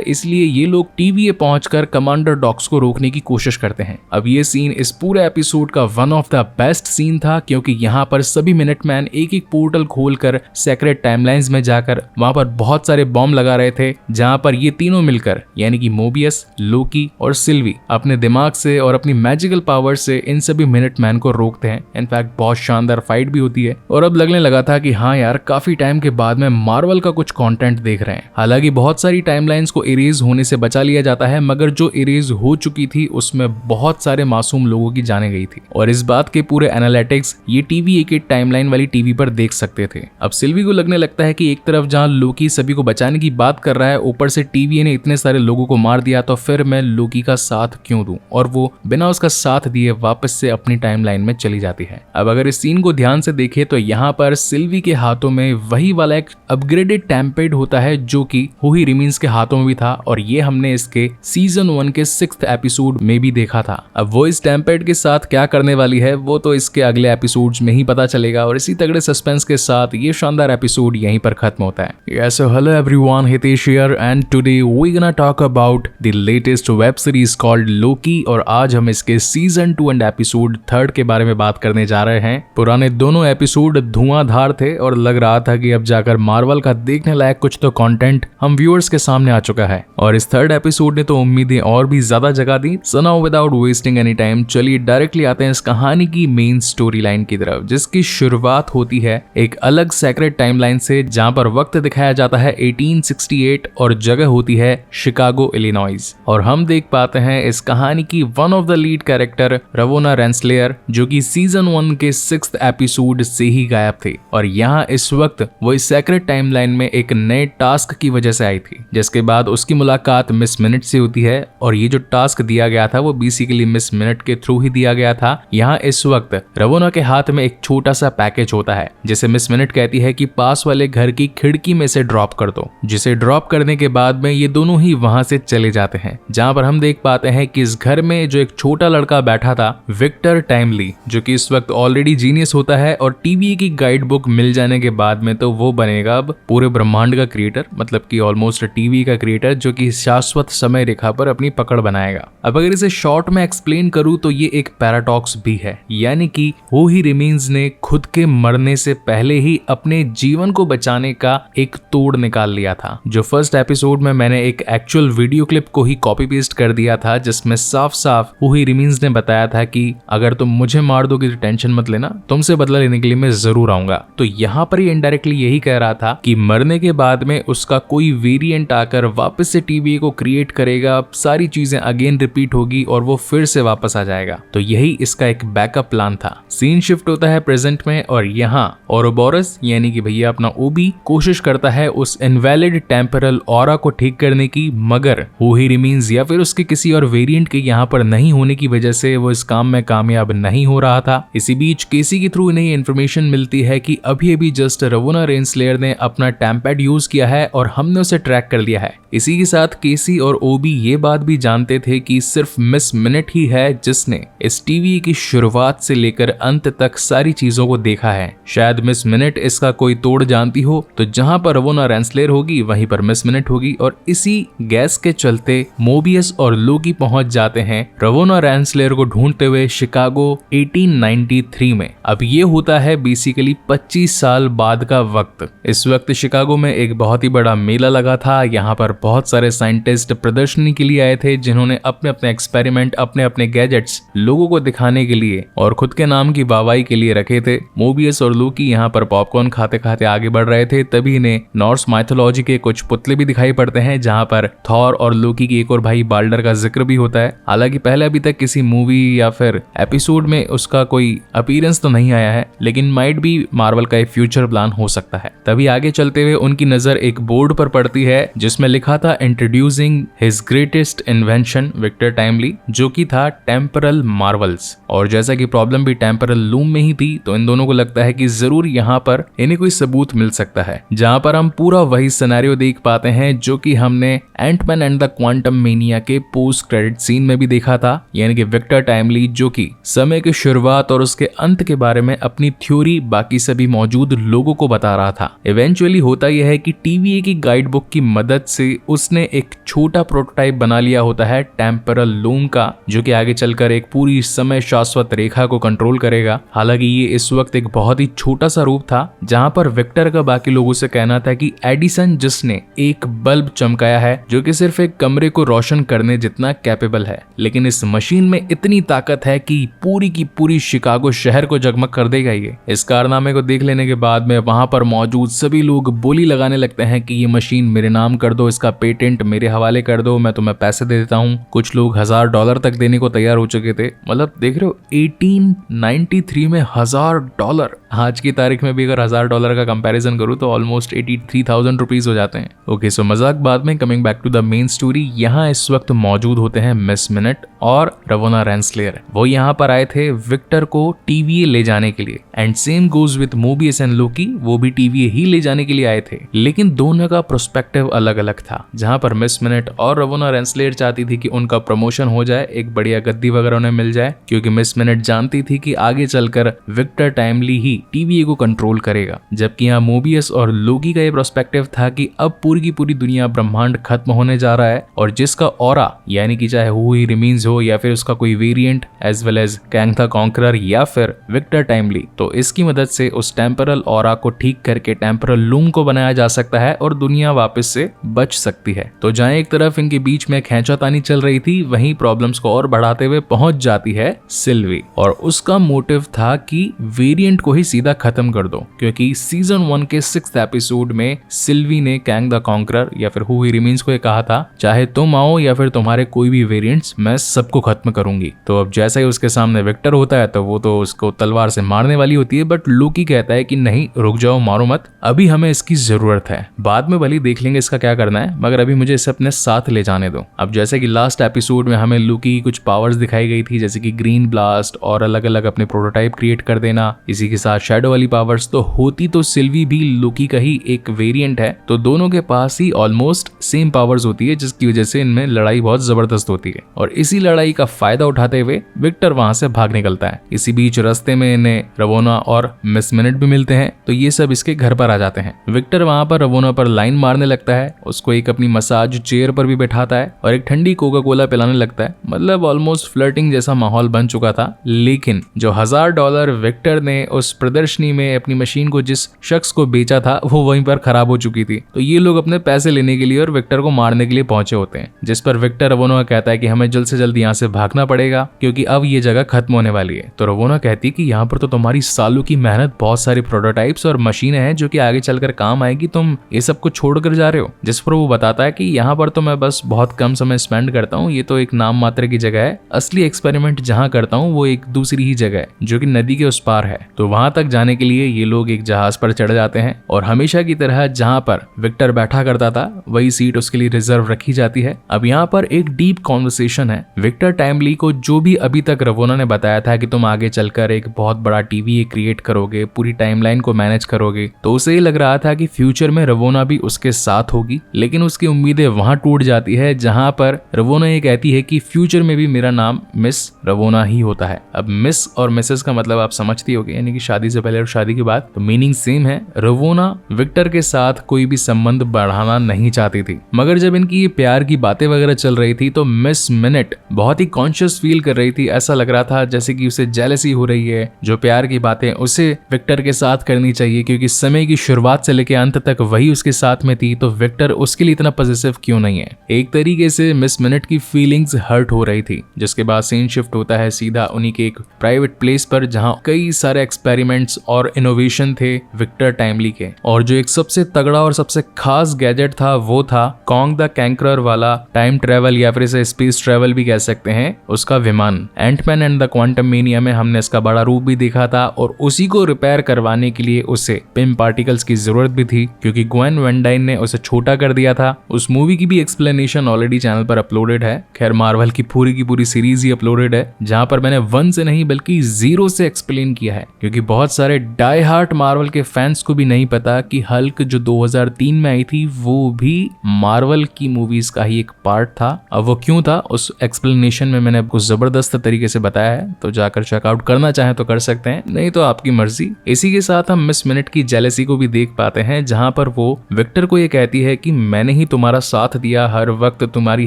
इसलिए ये लोग टीवीए पहुंचकर कमांडर डॉक्स को रोकने की कोशिश करते हैं। अब ये सीन इस पूरे एपिसोड का one of the best scene था, क्योंकि यहाँ पर सभी मिनटमैन एक एक पोर्टल खोलकर सेक्रेट टाइमलाइंस में जाकर वहां पर बहुत सारे बॉम्ब लगा रहे थे, जहां पर ये तीनों मिलकर यानी कि मोबियस, लोकी और सिल्वी अपने दिमाग से और अपनी मैजिकल पावर से इन सभी मिनटमैन को रोकते हैं। इनफैक्ट बहुत शानदार फाइट भी होती है और अब लगने लगा था कि हाँ यार काफी टाइम के बाद में मार्वल का कुछ कंटेंट देख रहे हैं। हालांकि बहुत सारी टाइमलाइंस को इरेज होने से बचा लिया जाता है, मगर जो इरेज हो चुकी थी उसमें बहुत सारे मासूम लोगों की जाने गई थी और इस बात के पूरे एनालिटिक्स ये टीवी एक टाइमलाइन वाली टीवी पर देख सकते थे। अब सिल्वी को लगने लगता है कि एक तरफ जहां लोकी सभी को बचाने की बात कर रहा है, ऊपर से टीवी ने इतने सारे लोगों को मार दिया, तो फिर मैं लोकी का साथ क्यों दूं, और वो बिना उसका साथ दिए वापस से अपनी टाइमलाइन में चली जाती है। अब अगर इस सीन को ध्यान से देखें तो यहाँ पर सिल्वी के हाथों में वही वाला एक अपग्रेडेड टैम्पेड होता है जो कि हु ही रिमेन्स के हाथों में भी था, और ये हमने इसके सीजन 1 के 6th एपिसोड में में भी देखा था। अब वो इस टेम्पेट के साथ क्या करने वाली है वो तो इसके अगले एपिसोड्स में ही पता चलेगा, और इसी तगड़े सस्पेंस के साथ ये शानदार एपिसोड यहीं पर खत्म होता है। Yes, so hello everyone, Hitesh here and today we gonna talk about the latest web series called Loki, और आज हम इसके सीजन 2 एंड एपिसोड 3 के बारे में बात करने जा रहे हैं। पुराने दोनों एपिसोड धुआंधार थे और लग रहा था कि अब जाकर मार्वल का देखने लायक कुछ तो कंटेंट हम व्यूअर्स के सामने आ चुका है, और इस 3rd एपिसोड ने तो उम्मीदें और भी ज्यादा जगा दी। So now without wasting any time चलिए डायरेक्टली आते हैं इस कहानी की मेन स्टोरी लाइन की तरफ, जिसकी शुरुआत होती है एक अलग सेक्रेट टाइमलाइन से, जहां पर वक्त दिखाया जाता है 1868 और जगह होती है शिकागो इलिनॉइस। और हम देख पाते हैं इस कहानी की one of the lead character Ravonna Renslayer, जो कि सीजन 1 के 6th एपिसोड से ही गायब थे, और यहाँ इस वक्त वो इस सेक्रेट टाइमलाइन में एक नए टास्क की वजह से आई थी, जिसके बाद उसकी मुलाकात मिस मिनट से होती है। और ये जो टास्क दिया गया था वो बेसिकली मिस मिनट के थ्रू ही दिया गया था। यहाँ इस वक्त रवोना के हाथ में एक छोटा सा पैकेज होता है, जिसे मिस मिनट कहती है कि पास वाले घर की खिड़की में से ड्रॉप कर दो, जिसे ड्रॉप करने के बाद में ये दोनों ही वहां से चले जाते हैं। जहां पर हम देख पाते हैं कि इस घर में जो एक छोटा लड़का बैठा था, विक्टर टाइमली, जो कि इस वक्त ऑलरेडी जीनियस होता है, और टीवी की गाइड बुक मिल जाने के बाद में तो वो बनेगा अब पूरे ब्रह्मांड का क्रिएटर, मतलब कि ऑलमोस्ट टीवी का क्रिएटर, जो कि शाश्वत समय रेखा पर अपनी पकड़ बनाएगा। अब अगर इसे शॉर्ट में एक्सप्लेन करूं तो ये एक पैराडॉक्स भी है, यानी कि हू ही रिमेन्स ने खुद के मरने से पहले ही अपने जीवन को बचाने का एक तोड़ निकाल लिया था। जो फर्स्ट एपिसोड में मैंने एक एक्चुअल वीडियो क्लिप को ही कॉपी पेस्ट कर दिया था, जिसमें साफ साफ हू ही रिमेन्स ने बताया था कि अगर तुम मुझे मार दोगे तो टेंशन मत लेना, तुमसे बदला लेने के लिए मैं जरूर आऊंगा। तो यहाँ पर ही इनडायरेक्टली यही कह रहा था कि मरने के बाद में उसका कोई वेरिएंट आकर वापस से टीवी को क्रिएट करेगा, सारी चीजें अगेन रिपीट होगी और वो फिर से वापस आ जाएगा। तो यही इसका एक बैकअप प्लान था। सीन शिफ्ट होता है प्रेजेंट में, और यहाँ ओरोबोरस यानी कि भैया अपना ओबी कोशिश करता है उस इनवैलिड टेम्परल ऑरा को ठीक करने की, मगर हू ही रिमेन्स या फिर उसके किसी और वेरिएंट के यहाँ पर नहीं होने की वजह से वो इस काम में कामयाब नहीं हो रहा था। इसी बीच केसी के थ्रू इन्हें इन्फॉर्मेशन मिलती है कि अभी अभी जस्ट रवोना रेंसलेयर ने अपना टैम्पैड यूज किया है और हमने उसे ट्रैक कर लिया है। इसी के साथ केसी और ओबी ये बात भी जानते थे कि सिर्फ मिस मिनट ही है जिसने इस टीवी की शुरुआत से लेकर अंत तक सारी चीजों को देखा है। शायद मिस मिनट इसका कोई तोड़ जानती हो, तो जहां पर रवोना रेंसलेयर होगी वहीं पर मिस मिनट होगी, और इसी गैस के चलते मोबियस और लोकी पहुंच जाते हैं रवोना रेंसलेयर को ढूंढते हुए शिकागो 1893 में। अब ये होता है बेसिकली 25 साल बाद का वक्त। इस वक्त शिकागो में एक बहुत ही बड़ा मेला लगा था। यहाँ पर बहुत सारे साइंटिस्ट प्रदर्शनी के लिए आए थे, जिन्होंने अपने अपने एक्सपेरिमेंट, अपने अपने गैजेट्स लोगों को दिखाने के लिए और खुद के नाम की वाहवाही के लिए रखे थे। मोबियस और लोकी यहाँ पर पॉपकॉर्न खाते खाते आगे बढ़ रहे थे, तभी इन्हें नॉर्स माइथोलॉजी के कुछ पुतले भी दिखाई पड़ते हैं, जहाँ पर थॉर और लोकी की एक और भाई बाल्डर का जिक्र भी होता है। हालांकि पहले अभी तक किसी मूवी या फिर एपिसोड में उसका कोई अपीयरेंस तो नहीं आया है, लेकिन माइट भी मार्वल का एक फ्यूचर प्लान हो सकता है। तभी आगे चलते हुए उनकी नजर एक बोर्ड पर पड़ती है, जिसमें लिखा था introducing his greatest invention Victor Timely, जो कि था टेम्परल मार्वल्स। और जैसा कि प्रॉब्लम भी टेम्परल लूम में ही थी, तो इन दोनों को लगता है कि जरूर यहाँ पर इन्हें कोई सबूत मिल सकता है, जहाँ पर हम पूरा वही सिनेरियो देख पाते हैं जो कि हमने Antman and the Quantumania के पोस्ट क्रेडिट सीन में भी देखा था। यानी कि विक्टर टाइमली जो कि समय की शुरुआत और उसके अंत के बारे में अपनी थ्योरी बाकी सभी मौजूद लोगों को बता रहा था। इवेंचुअली होता यह है कि टीवीए की गाइड बुक की मदद से उसने एक छोटा प्रोटोटाइप बना लिया होता है टेम्परल लूम का, जो कि आगे चलकर एक पूरी समय शाश्वत रेखा को कंट्रोल करेगा। हालांकि ये इस वक्त एक बहुत ही छोटा सा रूप था, जहां पर विक्टर का बाकी लोगों से कहना था कि एडिसन जिसने एक बल्ब चमकाया है जो कि सिर्फ एक कमरे को रोशन करने जितना कैपेबल है, लेकिन इस मशीन में इतनी ताकत है कि पूरी की पूरी शिकागो शहर को जगमग कर देगा ये। इस कारनामे को देख लेने के बाद में वहां पर मौजूद सभी लोग बोली लगाने लगते हैं कि ये मशीन मेरे नाम कर दो, इसका पेटेंट मेरे हवाले कर दो, मैं तुम्हें पैसे दे देता हूँ। कुछ लोग $1000 तक देने को तैयार हो चुके थे। मतलब देख रहे हो 1893 में $1000, आज की तारीख में भी अगर $1000 का कंपैरिजन करूँ तो ऑलमोस्ट 83,000 रुपीज हो जाते हैं। ओके, सो मजाक बाद में, coming back to the main story. यहाँ इस वक्त मौजूद होते हैं मिस मिनट और रवोना रेंसलेयर। वो यहाँ पर आए थे विक्टर को टीवीए ले जाने के लिए, and same goes with Mobius and Loki, वो भी टीवीए ही ले जाने के लिए आए थे। लेकिन दोनों का प्रोस्पेक्टिव अलग अलग था। जहाँ पर मिस मिनट और रवोना रेंसलेयर चाहती थी कि उनका प्रमोशन हो जाए, एक बढ़िया गद्दी वगैरह उन्हें मिल जाए, क्योंकि मिस मिनट जानती थी कि आगे चलकर विक्टर टाइमली ही टीवीए को कंट्रोल करेगा। जबकि यहाँ मोबियस और लोकी का ये प्रोस्पेक्टिव था कि अब पूरी की पूरी दुनिया ब्रह्मांड खत्म होने जा रहा है, और जिसका ऑरा यानी कि चाहे हु ही रिमेन्स हो या फिर उसका कोई variant as well as Kang the Conqueror या फिर विक्टर टाइमली, तो इसकी मदद से उस टेम्परल ऑरा को ठीक करके टेम्परल लूम को बनाया जा सकता है और दुनिया वापस से बच सकती है। तो जहां एक तरफ इनके बीच में खींचातानी चल रही थी, वहीं प्रॉब्लम्स को और बढ़ाते हुए पहुंच जाती है सिल्वी, और उसका मोटिव था कि वेरिएंट को ही सीधा खत्म कर दो, क्योंकि सीजन 1 के 6th एपिसोड में सिल्वी ने कैंग द कॉन्करर या फिर हु ही रिमेन्स को कहा था, चाहे तुम आओ या फिर तुम्हारे कोई भी वेरिएंट्स, मैं सबको खत्म करूंगी। तो अब जैसा ही उसके सामने विक्टर होता है तो वो तो उसको तलवार से मारने वाली होती है, बट लोकी कहता है कि नहीं, रुक जाओ, मारो मत, अभी हमें इसकी जरूरत है, बाद में भले देख लेंगे इसका क्या करना है, मगर अभी मुझे इसे अपने साथ ले जाने दो। अब जैसे कि लास्ट एपिसोड में हमें लोकी की कुछ पावर्स दिखाई गई थी, जैसे कि ग्रीन ब्लास्ट और अलग अलग अपने प्रोटोटाइप क्रिएट कर देना, इसी के साथ शैडो वाली पावर्स, तो होती तो सिल्वी भी लोकी का ही एक वेरिएंट है, तो दोनों के पास ही ऑलमोस्ट सेम पावर्स होती है, जिसकी वजह से इनमें लड़ाई बहुत जबरदस्त होती है। और इसी लड़ाई का फायदा उठाते हुए विक्टर वहां से भाग निकलता है। इसी बीच रास्ते में इन्हें रवोना और मिस मिनट भी मिलते हैं, तो ये सब इसके घर पर आ जाते हैं। विक्टर वहां पर रवोना पर लाइन मारने लगता है, उसको एक अपनी मसाज चेयर पर भी बैठाता है और एक ठंडी कोका कोला पिलाने लगता है। मतलब ऑलमोस्ट फ्लर्टिंग जैसा माहौल बन चुका था। लेकिन जो $1000 विक्टर ने उस प्रदर्शनी में अपनी मशीन को जिस शख्स को बेचा था, वो वहीं पर खराब हो चुकी थी। तो ये लोग अपने पैसे लेने के लिए और विक्टर को मारने के लिए पहुंचे होते हैं, जिस पर विक्टर रवोना कहता है कि हमें जल्द से जल्द यहाँ से भागना पड़ेगा, क्योंकि अब ये जगह खत्म होने वाली है। तो रवोना कहती है कि यहाँ पर तो तुम्हारी सालों की मेहनत, बहुत सारी प्रोटोटाइप्स और मशीनें हैं जो कि आगे चलकर काम आएगी, तुम ये सब कुछ छोड़कर जा रहे हो। जिस पर वो बताता है कि यहाँ पर तो मैं बस बहुत कम समय स्पेंड करता हूँ, ये तो एक नाम मात्र की जगह है, असली एक्सपेरिमेंट जहाँ करता हूँ वो एक दूसरी ही जगह है जो कि नदी के उस पार है। तो वहां तक जाने के लिए ये लोग एक जहाज पर चढ़ जाते हैं, और हमेशा की तरह जहाँ पर विक्टर बैठा करता था वही सीट उसके लिए रिजर्व रखी जाती है। अब यहाँ पर एक डीप कॉन्वर्सेशन है। विक्टर टाइमली को जो भी अभी तक रवोना ने बताया था कि तुम आगे चलकर एक बहुत बड़ा टीवी क्रिएट करोगे, पूरी टाइमलाइन को मैनेज करोगे, तो उसे ये लग रहा था कि फ्यूचर में रवोना भी उसके साथ होगी। लेकिन उसकी उम्मीदें वहां टूट जाती है जहां पर रवोना ये कहती है कि फ्यूचर में भी मेरा नाम मिस रवोना ही होता है। अब मिस और मिसेस का मतलब आप समझती होगी, यानी कि शादी से पहले और शादी के बाद, तो मीनिंग सेम है। रवोना विक्टर के साथ कोई भी संबंध बढ़ाना नहीं चाहती थी, मगर जब इनकी ये प्यार की बातें वगैरह चल रही थी तो मिस मिनट बहुत ही कॉन्शियस फील कर रही थी। ऐसा लग रहा था जैसे कि उसे जेलसी हो रही है, जो प्यार की बातें उसे विक्टर के साथ करनी चाहिए, क्योंकि समय की शुरुआत से लेकर अंत तक वही उसके साथ में थी, तो विक्टर उसके लिए इतना पॉजिटिव क्यों नहीं है। एक तरीके से मिस मिनट की फीलिंग्स हर्ट हो रही थी। जिसके बाद सीन शिफ्ट होता है सीधा उन्हीं के एक प्राइवेट प्लेस पर, जहां कई सारे एक्सपेरिमेंट्स और इनोवेशन थे विक्टर टाइमली के, और जो एक सबसे तगड़ा और सबसे खास गैजेट था वो था कॉन्ग द कैंकरर वाला टाइम ट्रेवल, या फिर इसे स्पेस ट्रेवल भी कह सकते हैं, उसका विमान। Antman and the Quantumania में हमने इसका बड़ा रूप भी देखा था, और उसी को रिपेयर करवाने के लिए उसे पिम पार्टिकल्स की जरूरत भी थी, क्योंकि ग्वेन वेंडाइन ने उसे छोटा कर दिया था। उस मूवी की भी एक्सप्लेनेशन ऑलरेडी चैनल पर अपलोडेड है। खैर, मार्वल की पूरी सीरीज ही अपलोडेड है, जहां पर मैंने 1 से नहीं बल्कि 0 से एक्सप्लेन किया है, क्योंकि बहुत सारे डाई हार्ट मार्वल के फैंस को भी नहीं पता कि हल्क जो 2003 में आई थी वो भी मार्वल की मूवीज का ही एक पार्ट था। अब वो क्यों था, उस एक्सप्लेनेशन में मैंने आपको जबरदस्त तरीके से बताया है, तो जाकर चेकआउट करना चाहें तो कर सकते हैं, नहीं तो आपकी मर्जी। इसी के साथ हम मिस मिनट की जेलसी को भी देख पाते हैं, जहां पर वो विक्टर को ये कहती है कि मैंने ही तुम्हारा साथ दिया, हर वक्त तुम्हारी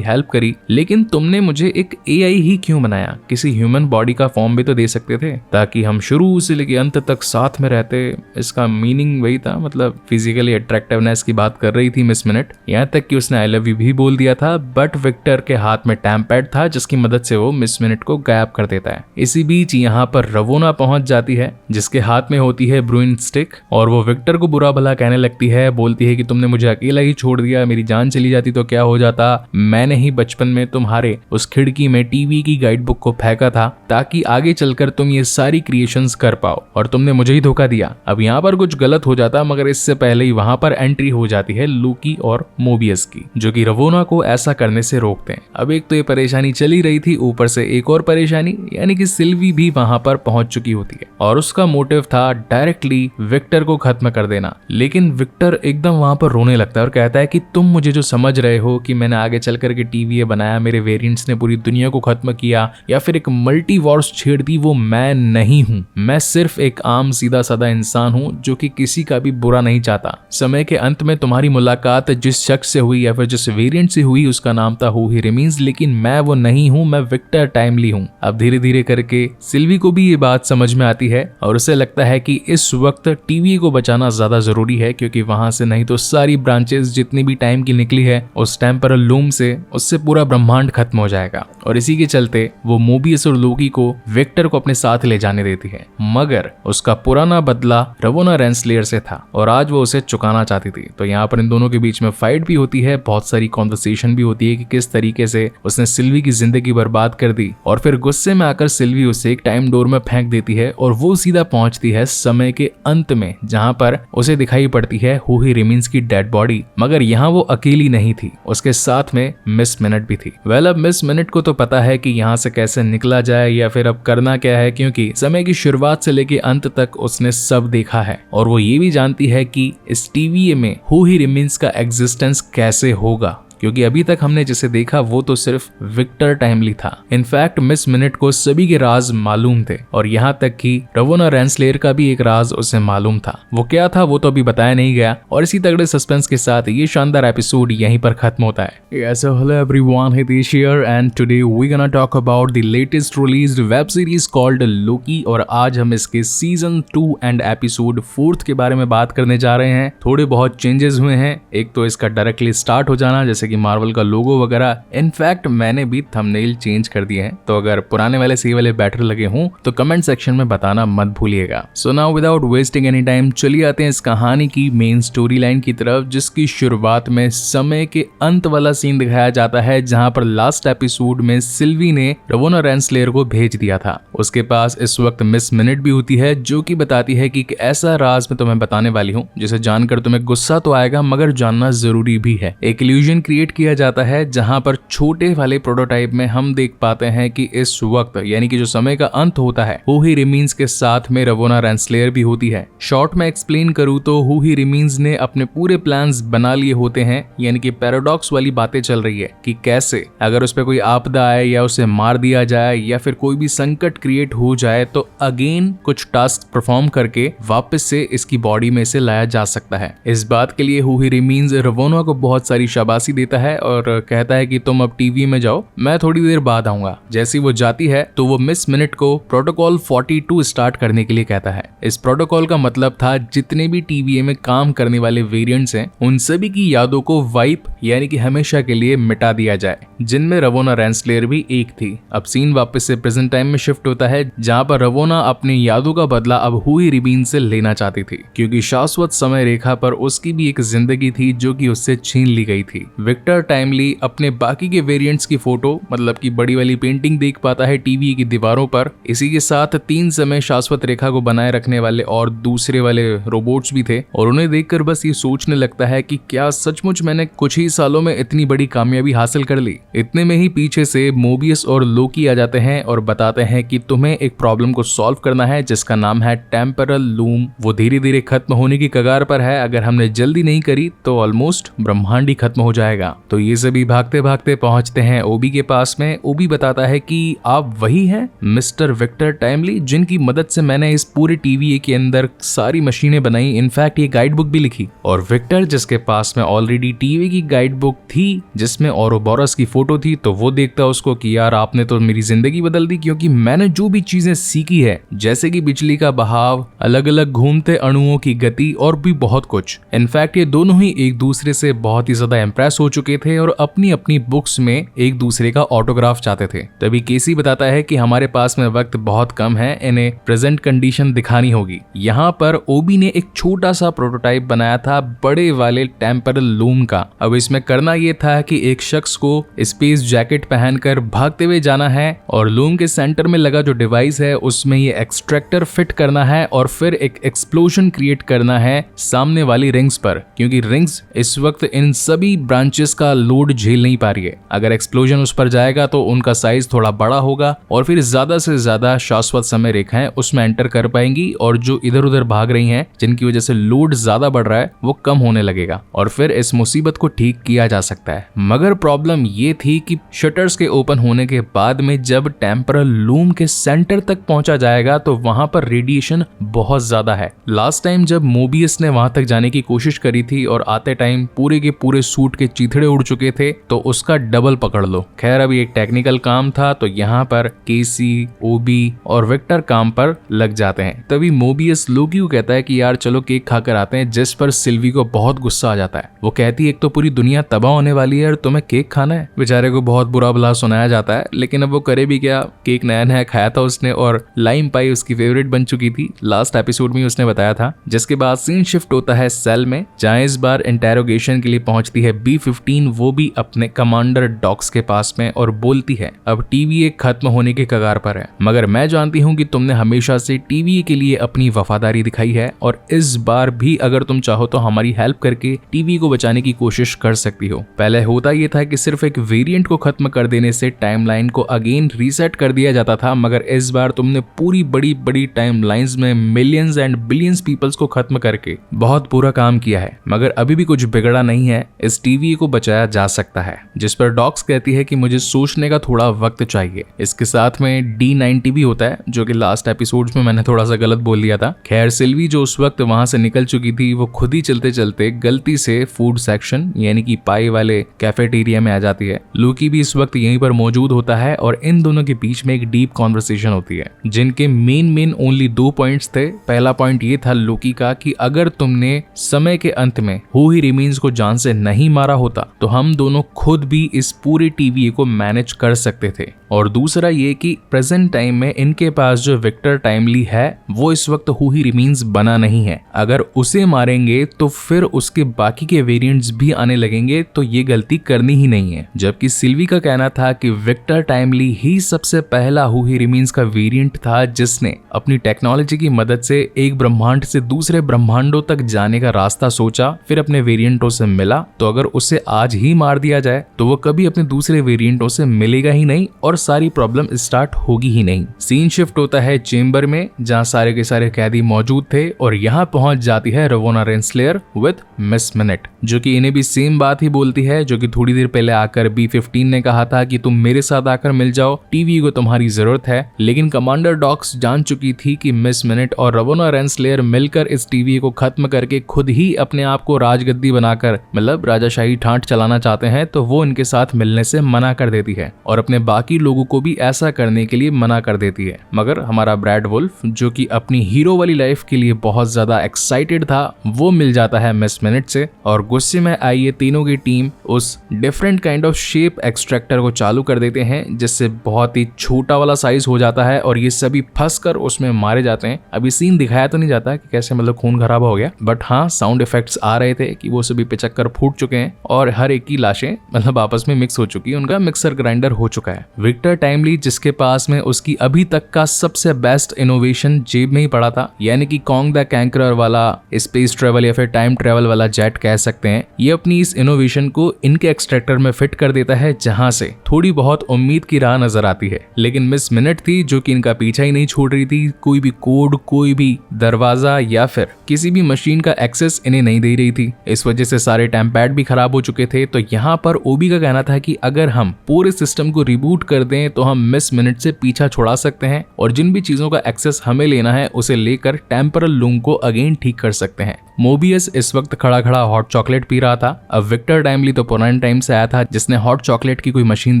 हेल्प करी, लेकिन तुमने मुझे एक एआई ही क्यों बनाया, किसी ह्यूमन बॉडी का फॉर्म भी तो दे सकते थे, ताकि हम शुरू से लेकर अंत तक साथ में रहते। इसका मीनिंग वही था, मतलब फिजिकली अट्रैक्टिवनेस की बात कर रही थी मिस मिनट, यहाँ तक कि उसने आई लव यू भी बोल दिया था, बट विक्टर के हाथ में टैम पैड था, जिसकी मदद से वो मिस मिनट को गायब कर देता है। इसी बीच यहाँ पर रवोना पहुंच जाती है, जिसके हाथ में होती है ब्रूइन स्टिक, और वो विक्टर को बुरा भला कहने लगती है, बोलती है कि तुमने मुझे अकेला ही छोड़ दिया, मेरी जान चली जाती तो क्या हो जाता, मैंने ही बचपन में तुम्हारे उस खिड़की में टीवी की गाइड बुक को फेंका था, ताकि आगे चलकर तुम ये सारी क्रिएशंस कर पाओ, और तुमने मुझे ही धोखा दिया। अब यहाँ पर कुछ गलत हो जाता, मगर इससे पहले ही वहां पर एंट्री हो जाती है लोकी और मोबियस की, जो कि रवोना को ऐसा करने से रोकते हैं। अब एक तो ये परेशानी चली रही थी, ऊपर से एक और परेशानी, यानी कि सिल्वी भी वहां पर पहुंच चुकी होती है और उसका मोटिव था डायरेक्टली विक्टर को खत्म कर देना। लेकिन विक्टर एकदम वहां पर रोने लगता है और कहता है कि तुम मुझे जो समझ रहे हो कि मैंने आगे चल करके टीवीए बनाया, मेरे वेरिएंट्स ने पूरी दुनिया को खत्म किया या फिर एक मल्टी वॉर्स छेड़ दी, वो मैं नहीं हूं। मैं सिर्फ एक आम सीधा साधा इंसान हूं जो कि किसी का भी बुरा नहीं चाहता। समय के अंत में तुम्हारी मुलाकात जिस शख्स से हुई या फिर जिस वेरिएंट से हुई उसका नाम था हू ही रिमेन्स, लेकिन मैं वो नहीं हूं, मैं विक्टर टाइमली हूं। अब धीरे धीरे करके सिल्वी को भी ये बात समझ में आती है और उसे लगता है कि इस वक्त टीवीए को बचाना ज्यादा जरूरी है, क्योंकि वहां से नहीं तो सारी ब्रांचेस जितनी भी टाइम की निकली है उस टेम्परल लूम से, उससे पूरा ब्रह्मांड खत्म हो जाएगा। और इसी के चलते वो मोबियस और लोकी को विक्टर को अपने साथ ले जाने देती है, मगर उसका पुराना बदला रवोना रेंसलेयर से था और आज वो उसे चुकाना चाहती थी। तो यहाँ पर इन दोनों के बीच में फाइट भी होती है, बहुत सारी कॉन्वर्सेशन भी होती है कि किस तरीके से उसने सिल्वी की जिंदगी बर्बाद कर दी, और फिर गुस्से में आकर सिल्वी उसे एक टाइम डोर में फेंक देती है और वो सीधा पहुंचती है समय के अंत में, जहां पर उसे दिखाई पड़ती है हू ही रिमेन्स की डेड बॉडी। मगर यहाँ वो अकेली नहीं थी, उसके साथ में मिस मिनट भी थी। वेल, अब मिस मिनट को तो पता है कि यहाँ से कैसे निकला जाए या फिर अब करना क्या है, क्योंकि समय की शुरुआत से लेके अंत तक उसने सब देखा है और वो ये भी जानती है कि इस टीवीए में हू ही रिमेन्स का एग्जिस्टेंस कैसे होगा, क्योंकि अभी तक हमने जिसे देखा वो तो सिर्फ विक्टर टाइमली था। इनफैक्ट मिस मिनट को सभी के राज मालूम थे और यहाँ तक कि रवोना रेंसलेयर का भी एक राज उसे मालूम था। वो क्या था वो तो अभी बताया नहीं गया और इसी तगड़े सस्पेंस के साथ ये शानदार एपिसोड यहीं पर खत्म होता है। Yes, so hello everyone, Hitesh here and today we're gonna talk about the latest released web series called Loki और आज हम इसके सीजन 2 एंड एपिसोड 4 के बारे में बात करने जा रहे हैं। थोड़े बहुत चेंजेस हुए हैं, एक तो इसका डायरेक्टली स्टार्ट हो जाना, जैसे कि मार्वल का लोगो वगैरह। इनफैक्ट मैंने भी थंबनेल चेंज कर दिए हैं, तो अगर पुराने वाले सही वाले बेटर लगे हों तो कमेंट सेक्शन में बताना मत भूलिएगा। सो now without wasting any time चलिए आते हैं इस कहानी की मेन स्टोरी लाइन की तरफ, जिसकी शुरुआत में समय के अंत वाला सीन दिखाया जाता है, जहां पर लास्ट एपिसोड में सिल्वी ने रवोना रेंसलेयर को भेज दिया था। उसके पास इस वक्त मिस मिनट भी होती है, जो कि बताती है कि ऐसा राज मैं तुम्हें बताने वाली हूँ जिसे जानकर तुम्हें गुस्सा तो आएगा मगर जानना जरूरी भी है। एक इल्यूजन क्रिएट किया जाता है जहां पर छोटे वाले प्रोटोटाइप में हम देख पाते हैं कि इस वक्त यानी कि जो समय का अंत होता है हू ही रिमेन्स के साथ में रवोना रेंसलेयर भी होती है। शॉर्ट में एक्सप्लेन करूं तो हू ही रिमेन्स ने अपने पूरे प्लान्स बना लिए होते हैं, यानी कि पैराडॉक्स वाली बातें चल रही है कि कैसे अगर उस पर कोई आपदा आए या उसे मार दिया जाए या फिर कोई भी संकट क्रिएट हो जाए तो अगेन कुछ टास्क परफॉर्म करके वापस से इसकी बॉडी में से लाया जा सकता है। इस बात के लिए हू ही रिमेन्स रवोना को बहुत सारी शाबाशी देता है और कहता है कि तुम अब टीवी में जाओ, मैं थोड़ी देर बाद आऊंगा। जैसी वो जाती है तो वो मिस मिनट को प्रोटोकॉल 42 स्टार्ट करने के लिए कहता है। इस प्रोटोकॉल का मतलब था जितने भी टीवीए में काम करने वाले वेरिएंट्स हैं उन सभी की यादों को वाइप यानी कि हमेशा के लिए मिटा दिया जाए, जिनमें रवोना रेंसलेयर भी एक थी। अब सीन वापस से प्रेजेंट टाइम में शिफ्ट होता है, जहां पर रवोना अपनी यादों का बदला अब हू ही रिमेन्स से लेना चाहती थी, क्योंकि शाश्वत समय रेखा पर उसकी भी एक जिंदगी थी जो कि उससे छीन ली गई थी। विक्टर टाइमली अपने बाकी के वेरिएंट्स की फोटो मतलब की बड़ी वाली पेंटिंग देख पाता है टीवी की दीवारों पर। इसी के साथ 3 समय शाश्वत रेखा को बनाए रखने वाले और दूसरे वाले रोबोट्स भी थे और उन्हें देखकर बस ये सोचने लगता है कि क्या सचमुच मैंने कुछ ही सालों में इतनी बड़ी कामयाबी हासिल कर ली। इतने में ही पीछे से मोबियस और लोकी आ जाते हैं और बताते हैं कि तुम्हें एक प्रॉब्लम को सॉल्व करना है जिसका नाम है टेम्परल लूम। वो धीरे धीरे खत्म होने की कगार पर है, अगर हमने जल्दी नहीं करी तो ऑलमोस्ट ब्रह्मांड ही खत्म हो जाएगा। तो ये सभी भागते भागते पहुंचते हैं ओबी के पास में। ओबी बताता है कि आप वही हैं मिस्टर विक्टर टाइमली जिनकी मदद से मैंने इस पूरे टीवी के अंदर सारी मशीनें बनाई, इनफैक्ट ये गाइड बुक भी लिखी। और विक्टर जिसके पास में ऑलरेडी टीवी की गाइड बुक थी जिसमें औरोबोरस की फोटो थी, तो वो देखता उसको कि यार आपने तो मेरी जिंदगी बदल दी, क्योंकि मैंने जो भी चीजें सीखी है जैसे कि बिजली का बहाव, अलग अलग घूमते अणुओं की गति और भी बहुत कुछ। इनफैक्ट ये दोनों ही एक दूसरे से बहुत ही ज्यादा इंप्रेस हो चुके थे और अपनी अपनी बुक्स में एक दूसरे का ऑटोग्राफ चाहते थे। तभी केसी बताता है कि हमारे पास में वक्त बहुत कम है, इन्हें प्रेजेंट कंडीशन दिखानी होगी। यहाँ पर ओबी ने एक छोटा सा प्रोटोटाइप बनाया था बड़े वाले टेम्परल लूम का। अब इसमें करना ये था कि एक शख्स को स्पेस जैकेट पहनकर भागते हुए जाना है और लूम के सेंटर में लगा जो डिवाइस है उसमें ये एक्सट्रैक्टर फिट करना है और फिर एक एक्सप्लोजन क्रिएट करना है सामने वाली रिंग्स पर, क्योंकि रिंग्स इस वक्त इन सभी ब्रांचेस का लोड झेल नहीं पा रही है। अगर एक्सप्लोजन उस पर जाएगा तो उनका साइज थोड़ा बड़ा होगा और फिर ज्यादा से ज्यादा शाश्वत समय रेखाएं उसमें एंटर कर पाएंगी और जो इधर उधर भाग रही हैं जिनकी वजह से लोड ज्यादा बढ़ रहा है वो कम होने लगेगा और फिर इस मुसीबत को ठीक किया जा सकता है। मगर प्रॉब्लम ये थी कि शटर्स के ओपन होने के बाद में जब टेम्परल लूम के सेंटर तक पहुंचा जाएगा तो वहां पर रेडिएशन बहुत ज्यादा है। लास्ट टाइम जब मोबियस ने वहां तक जाने की कोशिश करी थी और आते टाइम पूरे के पूरे सूट के चीथड़े उड़ चुके थे तो उसका डबल पकड़ लो। खैर अभी एक टेक्निकल काम था तो यहाँ पर केसी, ओबी और विक्टर काम पर लग जाते हैं। तभी मोबियस लोकी को कहता है कि यार चलो केक खाकर आते हैं, जिस पर सिल्वी को बहुत गुस्सा आ जाता है। वो कहती है एक तो पूरी दुनिया तबाह होने वाली है और तुम्हें केक खाना है। बेचारे को बहुत बुरा भला सुनाया जाता है लेकिन अब वो करे भी क्या, केक नया नया खाया था उसने और लाइम पाई उसकी फेवरेट बन चुकी थी। लास्ट एपिसोड में उसने बताया था। जिसके बाद सीन शिफ्ट होता है सेल में, जहां इस बार इंटेरोगेशन के लिए पहुंचती है B-15, वो भी अपने कमांडर डॉक्स के पास में और बोलती है अब TVA खत्म होने के कगार पर है, मगर मैं जानती हूँ कि तुमने हमेशा से TVA के लिए अपनी वफादारी दिखाई है और इस बार भी अगर तुम चाहो तो हमारी हेल्प करके TVA को बचाने की कोशिश कर सकती हो। पहले होता यह था कि सिर्फ एक वेरिएंट को खत्म कर देने से टाइमलाइन को अगेन रीसेट कर दिया जाता था, मगर इस बार तुमने पूरी बड़ी बड़ी टाइमलाइंस में मिलियंस एंड बिलियंस पीपल्स को खत्म करके बहुत बुरा काम किया है, मगर अभी भी कुछ बिगड़ा नहीं है, इस TVA को बचाया जा सकता है। जिस पर डॉक्स कहती है कि मुझे सोचने का थोड़ा वक्त चाहिए। इसके साथ में D-90 भी होता है जो कि लास्ट एपिसोड्स में मैंने थोड़ा सा गलत बोल दिया था। खैर सिल्वी जो उस वक्त वहां से निकल चुकी थी वो खुद ही चलते चलते गलती से फूड सेक्शन यानी कि पाई वाले कैफेटेरिया में आ जाती है। लूकी भी इस वक्त यहीं पर मौजूद होता है और इन दोनों के बीच में एक डीप कॉन्वर्सेशन होती है जिनके मेन ओनली 2 पॉइंट्स थे। पहला पॉइंट ये था लूकी का कि अगर तुमने समय के अंत में हु ही रिमेन्स को जान से नहीं मारा होता तो हम दोनों खुद भी इस पूरे TVA को मैनेज कर सकते थे। और दूसरा ये कि प्रेजेंट टाइम में इनके पास जो विक्टर टाइमली है वो इस वक्त हु ही रिमेन्स बना नहीं है। अगर उसे मारेंगे तो फिर उसके बाकी के वेरिएंट्स भी आने लगेंगे, तो ये गलती करनी ही नहीं है। जबकि सिल्वी का कहना था कि विक्टर टाइमली ही सबसे पहला हु ही रिमेन्स का वेरिएंट था जिसने अपनी टेक्नोलॉजी की मदद से एक ब्रह्मांड से दूसरे ब्रह्मांडों तक जाने का रास्ता सोचा, फिर अपने वेरिएंटों से मिला। तो अगर उसे आज ही मार दिया जाए तो वो कभी अपने दूसरे वेरिएंटों से मिलेगा ही नहीं और सारी प्रॉब्लम स्टार्ट होगी ही नहीं। सीन शिफ्ट होता है चेंबर में जहां सारे के सारे कैदी मौजूद थे और यहाँ पहुंच जाती है रवोना रेंसलेयर विद मिस मिनट, जो कि इन्हें भी सेम बात ही बोलती है जो कि थोड़ी देर पहले आकर B-15 ने कहा था कि तुम मेरे साथ आकर मिल जाओ, TVA को तुम्हारी जरूरत है। लेकिन कमांडर डॉक्स जान चुकी थी कि मिस मिनट और रवोना रेंसलेयर मिलकर इस TVA को खत्म करके खुद ही अपने आप को राजगद्दी बनाकर मतलब राजाशाही ठाट चलाना चाहते हैं, तो वो इनके साथ मिलने से मना कर देती है और अपने बाकी लोगों को भी ऐसा करने के लिए मना कर देती है। मगर हमारा ब्रैड वुल्फ जो कि अपनी हीरो वाली लाइफ के लिए बहुत ज्यादा एक्साइटेड था वो मिल जाता है मिस मिनट से और गुस्से में आई ये तीनों की टीम उस different kind of shape extractor को चालू कर देते हैं जिससे बहुत ही छोटा वाला साइज हो जाता है और ये सभी फंसकर उसमें मारे जाते हैं। अभी सीन दिखाया तो नहीं जाता कि कैसे मतलब खून खराब हो गया, बट हाँ साउंड इफेक्ट्स आ रहे थे कि वो सभी पिचक कर फूट चुके हैं और हर एक की लाशें मतलब आपस में मिक्स हो चुकी है, उनका मिक्सर ग्राइंडर हो चुका है। विक्टर टाइमली जिसके पास में उसकी अभी तक का सबसे बेस्ट इनोवेशन जेब में ही पड़ा था, यानी कि कॉन्ग द कैंकरर वाला स्पेस ट्रेवल या फिर टाइम ट्रेवल वाला जेट कह सकते हैं, ये अपनी इस इनोवेशन को इनके एक्सट्रैक्टर में फिट कर देता है जहां से थोड़ी बहुत उम्मीद की राह नजर आती है। लेकिन मिस मिनट थी जो कि इनका पीछा ही नहीं छोड़ रही थी, कोई भी कोड, कोई भी दरवाजा या फिर किसी भी मशीन का एक्सेस इन्हें नहीं दे रही थी। इस वजह से सारे टैंपैड भी खराब हो चुके थे। तो यहाँ पर ओबी का कहना था कि अगर हम पूरे सिस्टम को रिबूट कर दें तो हम मिस मिनट से पीछा छुड़ा सकते हैं और जिन भी चीजों का एक्सेस हमें लेना है उसे लेकर टेम्परल लूम को अगेन ठीक कर सकते हैं। मोबियस इस वक्त खड़ा खड़ा हॉट चॉकलेट पी रहा था। अब विक्टर टाइमली तो पुराने टाइम से आया था, जिसने हॉट चॉकलेट की कोई मशीन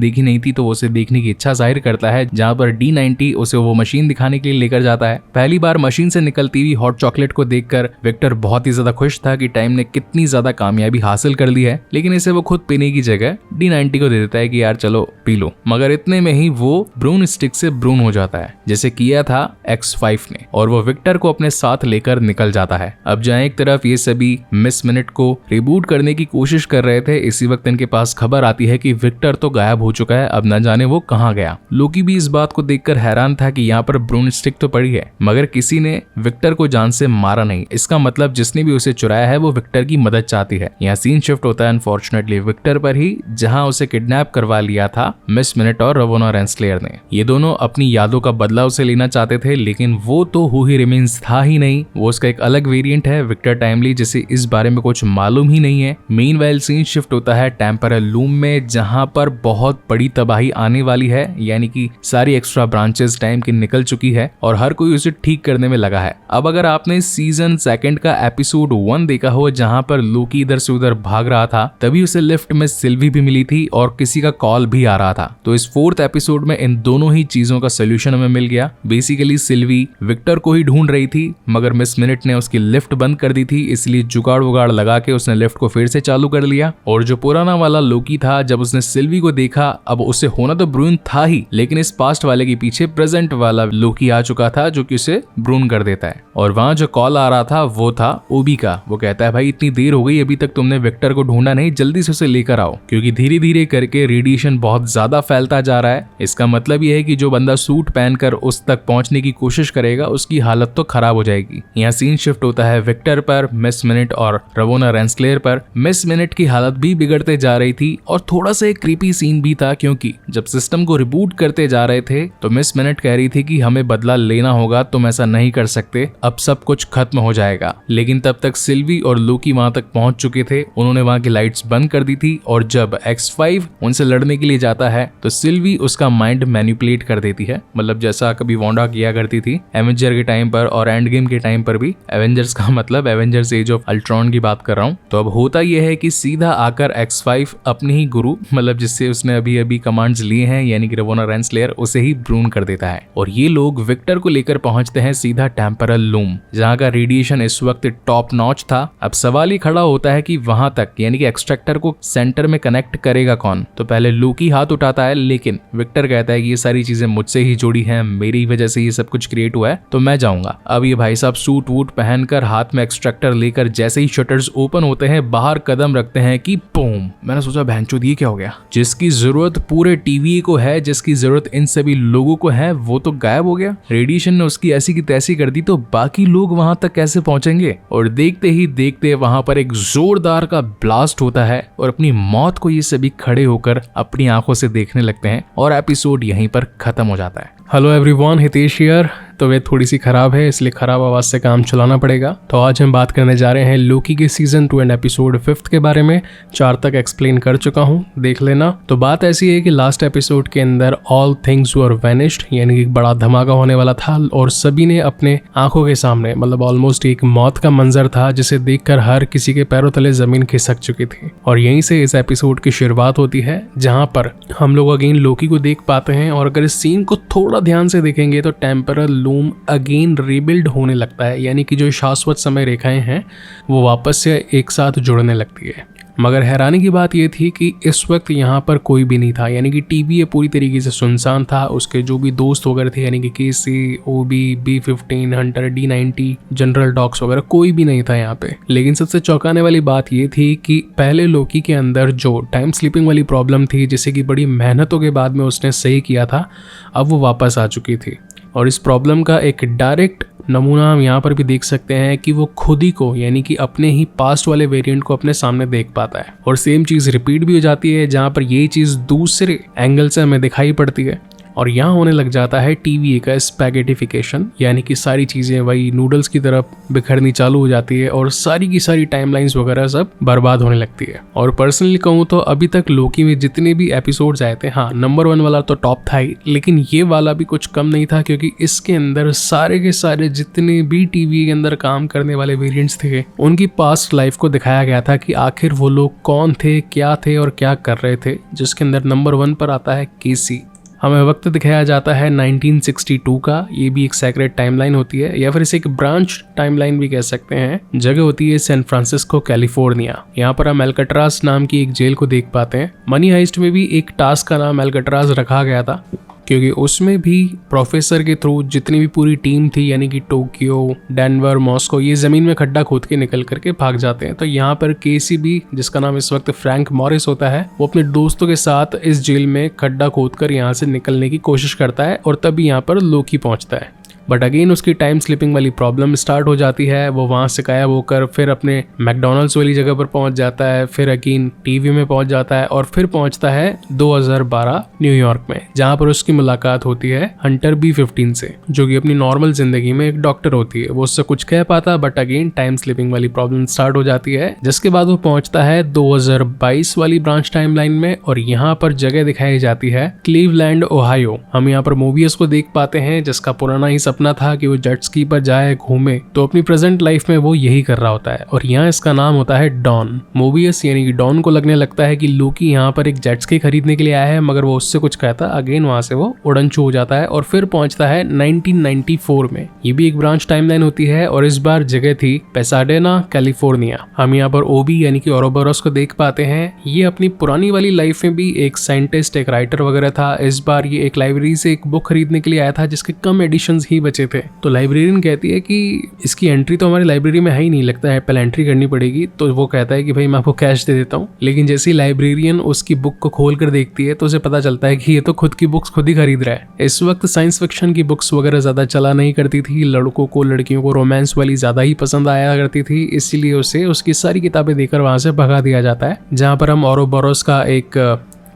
देखी नहीं थी, तो वो उसे देखने की इच्छा जाहिर करता है, जहां पर D90 उसे वो मशीन दिखाने के लिए लेकर जाता है। पहली बार मशीन से निकलती हुई हॉट चॉकलेट को देखकर विक्टर बहुत ही ज्यादा खुश था कि टाइम ने कितनी ज्यादा कामयाबी हासिल कर ली है, लेकिन इसे वो खुद पीने की जगह D90 को दे देता है कि यार चलो पी लो। मगर इतने में ही वो ब्रून स्टिक से ब्रून हो जाता है, जैसे किया था X5 ने, और वो विक्टर को अपने साथ लेकर निकल जाता है। अब जहाँ एक तरफ ये सभी मिस मिनट को रिबूट करने की कोशिश कर रहे थे, इसी वक्त इनके पास खबर आती है कि विक्टर तो गायब हो चुका है, अब न जाने वो कहाँ गया। लोकी भी इस बात को देखकर हैरान था कि यहाँ पर ब्रून स्टिक तो पड़ी है, मगर किसी ने विक्टर को जान से मारा नहीं। इसका मतलब जिसने भी उसे चुराया है वो विक्टर की मदद चाहती है। यहाँ सीन शिफ्ट होता है अनफॉर्चुनेटली विक्टर पर ही, जहाँ उसे किडनैप करवा लिया था मिस मिनट और रवोना रेंसलेयर ने। ये दोनों अपनी यादों का बदला उसे लेना चाहते थे, लेकिन वो तो हु ही रिमेन्स था ही नहीं। वो उसका एक अलग वेरिएंट है, विक्टर टाइमली, जिसे इस बारे में कुछ मालूम ही नहीं है। मीनवाइल सीन शिफ्ट होता है टेम्परल लूम में, जहां पर बहुत बड़ी तबाही आने वाली है, यानी कि सारी एक्स्ट्रा ब्रांचेस टाइम की निकल चुकी है और हर कोई उसे ठीक करने में लगा है। अब अगर आपने सीजन 2 का एपिसोड 1 देखा हो, जहां पर लोकी इधर से उधर भाग रहा था, तभी उसे लिफ्ट में सिल्वी भी मिली थी और किसी का कॉल भी आ रहा था। तो इस 4th एपिसोड में इन दोनों ही चीजों का सोल्यूशन हमें मिल गया। बेसिकली सिल्वी विक्टर को ही ढूंढ रही थी, मगर मिस मिनट ने उसकी लिफ्ट बंद कर दी थी, इसलिए जुगाड़ वुगाड़ लगा के उसने लिफ्ट को फिर से चालू कर लिया। और जो पुराना वाला लोकी था, जब उसने सिल्वी को देखा, अब उसे होना तो ब्रून था ही, लेकिन इस पास्ट वाले के पीछे प्रेजेंट वाला लोकी आ चुका था, जो कि उसे ब्रून कर देता है। और वहां जो कॉल आ रहा था वो था ओबी का। वो कहता है भाई इतनी देर हो गई, अभी तक तुमने विक्टर को ढूंढा नहीं, जल्दी से उसे लेकर आओ, क्योंकि धीरे धीरे करके रेडिएशन बहुत ज्यादा फैलता जा रहा है। इसका मतलब यह है कि जो बंदा सूट पहनकर उस तक पहुंचने की कोशिश करेगा उसकी हालत तो खराब हो जाएगी। यहाँ सीन शिफ्ट होता है विक्टर पर, मिस मिनट और रवोना रेंसलेयर पर। मिस मिनट की हालत भी बिगड़ते जा रही थी और थोड़ा सा एक क्रीपी सीन भी था, क्योंकि जब सिस्टम को रिबूट करते जा रहे थे तो मिस मिनट कह रही थी कि हमें बदला लेना होगा, तुम ऐसा नहीं कर सकते, अब सब कुछ खत्म हो जाएगा। लेकिन तब तक सिल्वी और लोकी वहां तक पहुंच चुके थे, उन्होंने वहां की लाइट्स बंद कर दी थी, और जब X5 उनसे लड़ने के लिए जाता है तो सिल्वी उसका माइंड मैनिपुलेट कर देती है, मतलब जैसा कभी वांडा किया करती थी एवेंजर के टाइम पर और एंड गेम के टाइम पर भी। एवेंजर्स का मतलब एवेंजर्स एज ऑफ अल्ट्रॉन की बात कर रहा हूँ। तो अब होता यह है कि सीधा आकर X5 अपने ही गुरु, मतलब जिससे उसने अभी अभी कमांड्स लिए हैं, यानी कि रवोना रेंसलेयर, उसे ही ब्रून कर देता है। और ये लोग विक्टर को लेकर पहुंचते हैं सीधा टेम्परल लूम, जहां का रेडिएशन इस वक्त टॉप नॉच था। अब सवाल ही खड़ा होता है कि वहां तक, यानी कि एक्सट्रैक्टर को सेंटर में कनेक्ट करेगा कौन। तो पहले लोकी हाथ उठाता है, लेकिन विक्टर कहता है कि ये सारी चीजें मुझसे ही जुड़ी हैं, मेरी वजह से ये सब कुछ क्रिएट हुआ है, तो मैं जाऊंगा। अब ये भाई साहब सूट वूट पहनकर हाथ में एक्सट्रैक्टर लेकर जैसे ही शटर्स ओपन होते हैं, बाहर कदम रखते हैं कि बूम। मैंने सोचा बहनचोद ये क्या हो गया। जिसकी जरूरत पूरे टीवी को है, जिसकी जरूरत इन सभी लोगों को है, वो तो गायब हो गया। रेडिएशन ने उसकी ऐसी की तैसी कर दी, तो बाकी लोग वहां तक कैसे पहुंचेंगे। और देखते ही देखते वहां पर एक जोरदार का ब्लास्ट होता है और अपनी मौत को ये सभी खड़े होकर अपनी आंखों से देखने लगते हैं और एपिसोड यहीं पर खत्म हो जाता है। Hello everyone, Hitesh here. तो वे थोड़ी सी खराब है, इसलिए खराब आवाज से काम चलाना पड़ेगा। तो आज हम बात करने जा रहे हैं लोकी के सीजन 2 एंड एपिसोड 5 के बारे में। 4 तक एक्सप्लेन कर चुका हूँ, देख लेना। तो बात ऐसी है कि लास्ट एपिसोड के अंदर ऑल थिंग्स वर वैनिश्ड, यानी कि बड़ा धमाका होने वाला था और सभी ने अपने आंखों के सामने, मतलब ऑलमोस्ट एक मौत का मंजर था, जिसे देखकर हर किसी के पैरों तले जमीन खिसक चुकी थी। और यहीं से इस एपिसोड की शुरुआत होती है, जहां पर हम लोग अगेन लोकी को देख पाते हैं। और अगर इस सीन को थोड़ा ध्यान से देखेंगे तो टेम्परल लूम अगेन रिबिल्ड होने लगता है, यानी कि जो शाश्वत समय रेखाएं हैं वो वापस से एक साथ जुड़ने लगती है। मगर हैरानी की बात यह थी कि इस वक्त यहाँ पर कोई भी नहीं था, यानी कि टीवी पूरी तरीके से सुनसान था। उसके जो भी दोस्त वगैरह थे, यानी कि Casey, OB, B15, Hunter, D90, general Dox वगैरह, कोई भी नहीं था यहाँ पे। लेकिन सबसे चौंकाने वाली बात ये थी कि पहले लोकी के अंदर जो टाइम स्लीपिंग वाली प्रॉब्लम थी, जिसे कि बड़ी मेहनतों के बाद में उसने सही किया था, अब वो वापस आ चुकी थी। और इस प्रॉब्लम का एक डायरेक्ट नमूना हम यहाँ पर भी देख सकते हैं कि वो खुद ही को, यानी कि अपने ही पास्ट वाले वेरिएंट को अपने सामने देख पाता है। और सेम चीज़ रिपीट भी हो जाती है, जहाँ पर ये चीज़ दूसरे एंगल से हमें दिखाई पड़ती है। और यहाँ होने लग जाता है टीवीए का स्पैगेटिफिकेशन, यानी कि सारी चीजें वही नूडल्स की तरफ बिखरनी चालू हो जाती है और सारी की सारी टाइमलाइंस वगैरह सब बर्बाद होने लगती है। और पर्सनली कहूँ तो अभी तक लोकी में जितने भी एपिसोड्स आए थे, हाँ नंबर 1 वाला तो टॉप था ही, लेकिन ये वाला भी कुछ कम नहीं था, क्योंकि इसके अंदर सारे के सारे जितने भी टीवी के अंदर काम करने वाले वेरिएंट्स थे उनकी पास्ट लाइफ को दिखाया गया था कि आखिर वो लोग कौन थे, क्या थे और क्या कर रहे थे। जिसके अंदर नंबर 1 पर आता है केसी। हमें वक्त दिखाया जाता है 1962 का। ये भी एक सेक्रेट टाइमलाइन होती है, या फिर इसे एक ब्रांच टाइमलाइन भी कह सकते हैं। जगह होती है सैन फ्रांसिस्को कैलिफोर्निया। यहाँ पर हम एल्काट्राज नाम की एक जेल को देख पाते हैं। मनी हाइस्ट में भी एक टास्क का नाम एल्काट्राज रखा गया था, क्योंकि उसमें भी प्रोफेसर के थ्रू जितनी भी पूरी टीम थी, यानी कि टोक्यो, डेनवर, मॉस्को, ये जमीन में खड्डा खोद के निकल करके भाग जाते हैं। तो यहाँ पर केसी भी, जिसका नाम इस वक्त फ्रैंक मॉरिस होता है, वो अपने दोस्तों के साथ इस जेल में खड्डा खोद कर यहाँ से निकलने की कोशिश करता है और तभी यहाँ पर लोकी पहुंचता है। बट अगेन उसकी टाइम स्लिपिंग वाली प्रॉब्लम स्टार्ट हो जाती है। वो वहां से गायब होकर फिर अपने मैकडोनल्ड्स वाली जगह पर पहुंच जाता है, फिर अगेन टीवी में पहुंच जाता है और फिर पहुंचता है 2012 न्यूयॉर्क में, जहां पर उसकी मुलाकात होती है हंटर B-15 से, जो कि अपनी नॉर्मल जिंदगी में एक डॉक्टर होती है। वो उससे कुछ कह पाता, बट अगेन टाइम स्लिपिंग वाली प्रॉब्लम स्टार्ट हो जाती है। जिसके बाद वो पहुंचता है 2022 वाली ब्रांच टाइमलाइन में और यहाँ पर जगह दिखाई जाती है क्लीवलैंड, ओहायो। हम यहाँ पर मोबियस को देख पाते हैं, जिसका पुराना ही सपना था कि वो जेट स्की पर जाए, घूमे। तो अपनी प्रेजेंट लाइफ में वो यही कर रहा होता है और यहाँ इसका नाम होता है डॉन। मोबियस यानी कि डॉन को लगने लगता है कि लोकी यहाँ पर एक जेट स्की खरीदने के लिए आया है, मगर वो उससे कुछ कहता, अगेन वहां से वो उड़नछू हो जाता है और फिर पहुंचता है 1994 में। ये भी एक ब्रांच टाइमलाइन होती है और इस बार जगह थी पेसाडेना, कैलिफोर्निया। हम यहाँ पर ओबी यानी कि ओरोबोरस को देख पाते हैं। ये अपनी पुरानी वाली लाइफ में भी एक साइंटिस्ट, एक राइटर वगैरह था। इस बार ये एक लाइब्रेरी से एक बुक खरीदने के लिए आया था जिसके कम एडिशंस ही बचे थे। तो लाइब्रेरियन कहती है कि इसकी एंट्री तो हमारी लाइब्रेरी में है ही नहीं, लगता है पहले एंट्री करनी पड़ेगी। तो वो कहता है कि भाई मैं आपको कैश दे देता हूँ। लेकिन जैसे ही लाइब्रेरियन उसकी बुक को खोल कर देखती है तो उसे पता चलता है कि ये तो खुद की बुक्स खुद ही खरीद रहा है। इस वक्त साइंस फिक्शन की बुक्स वगैरह ज्यादा चला नहीं करती थी, लड़कों को लड़कियों को रोमांस वाली ज्यादा ही पसंद आया करती थी, इसीलिए उसे उसकी सारी किताबें देकर वहां से भगा दिया जाता है। जहां पर हम ओरोबोरस का एक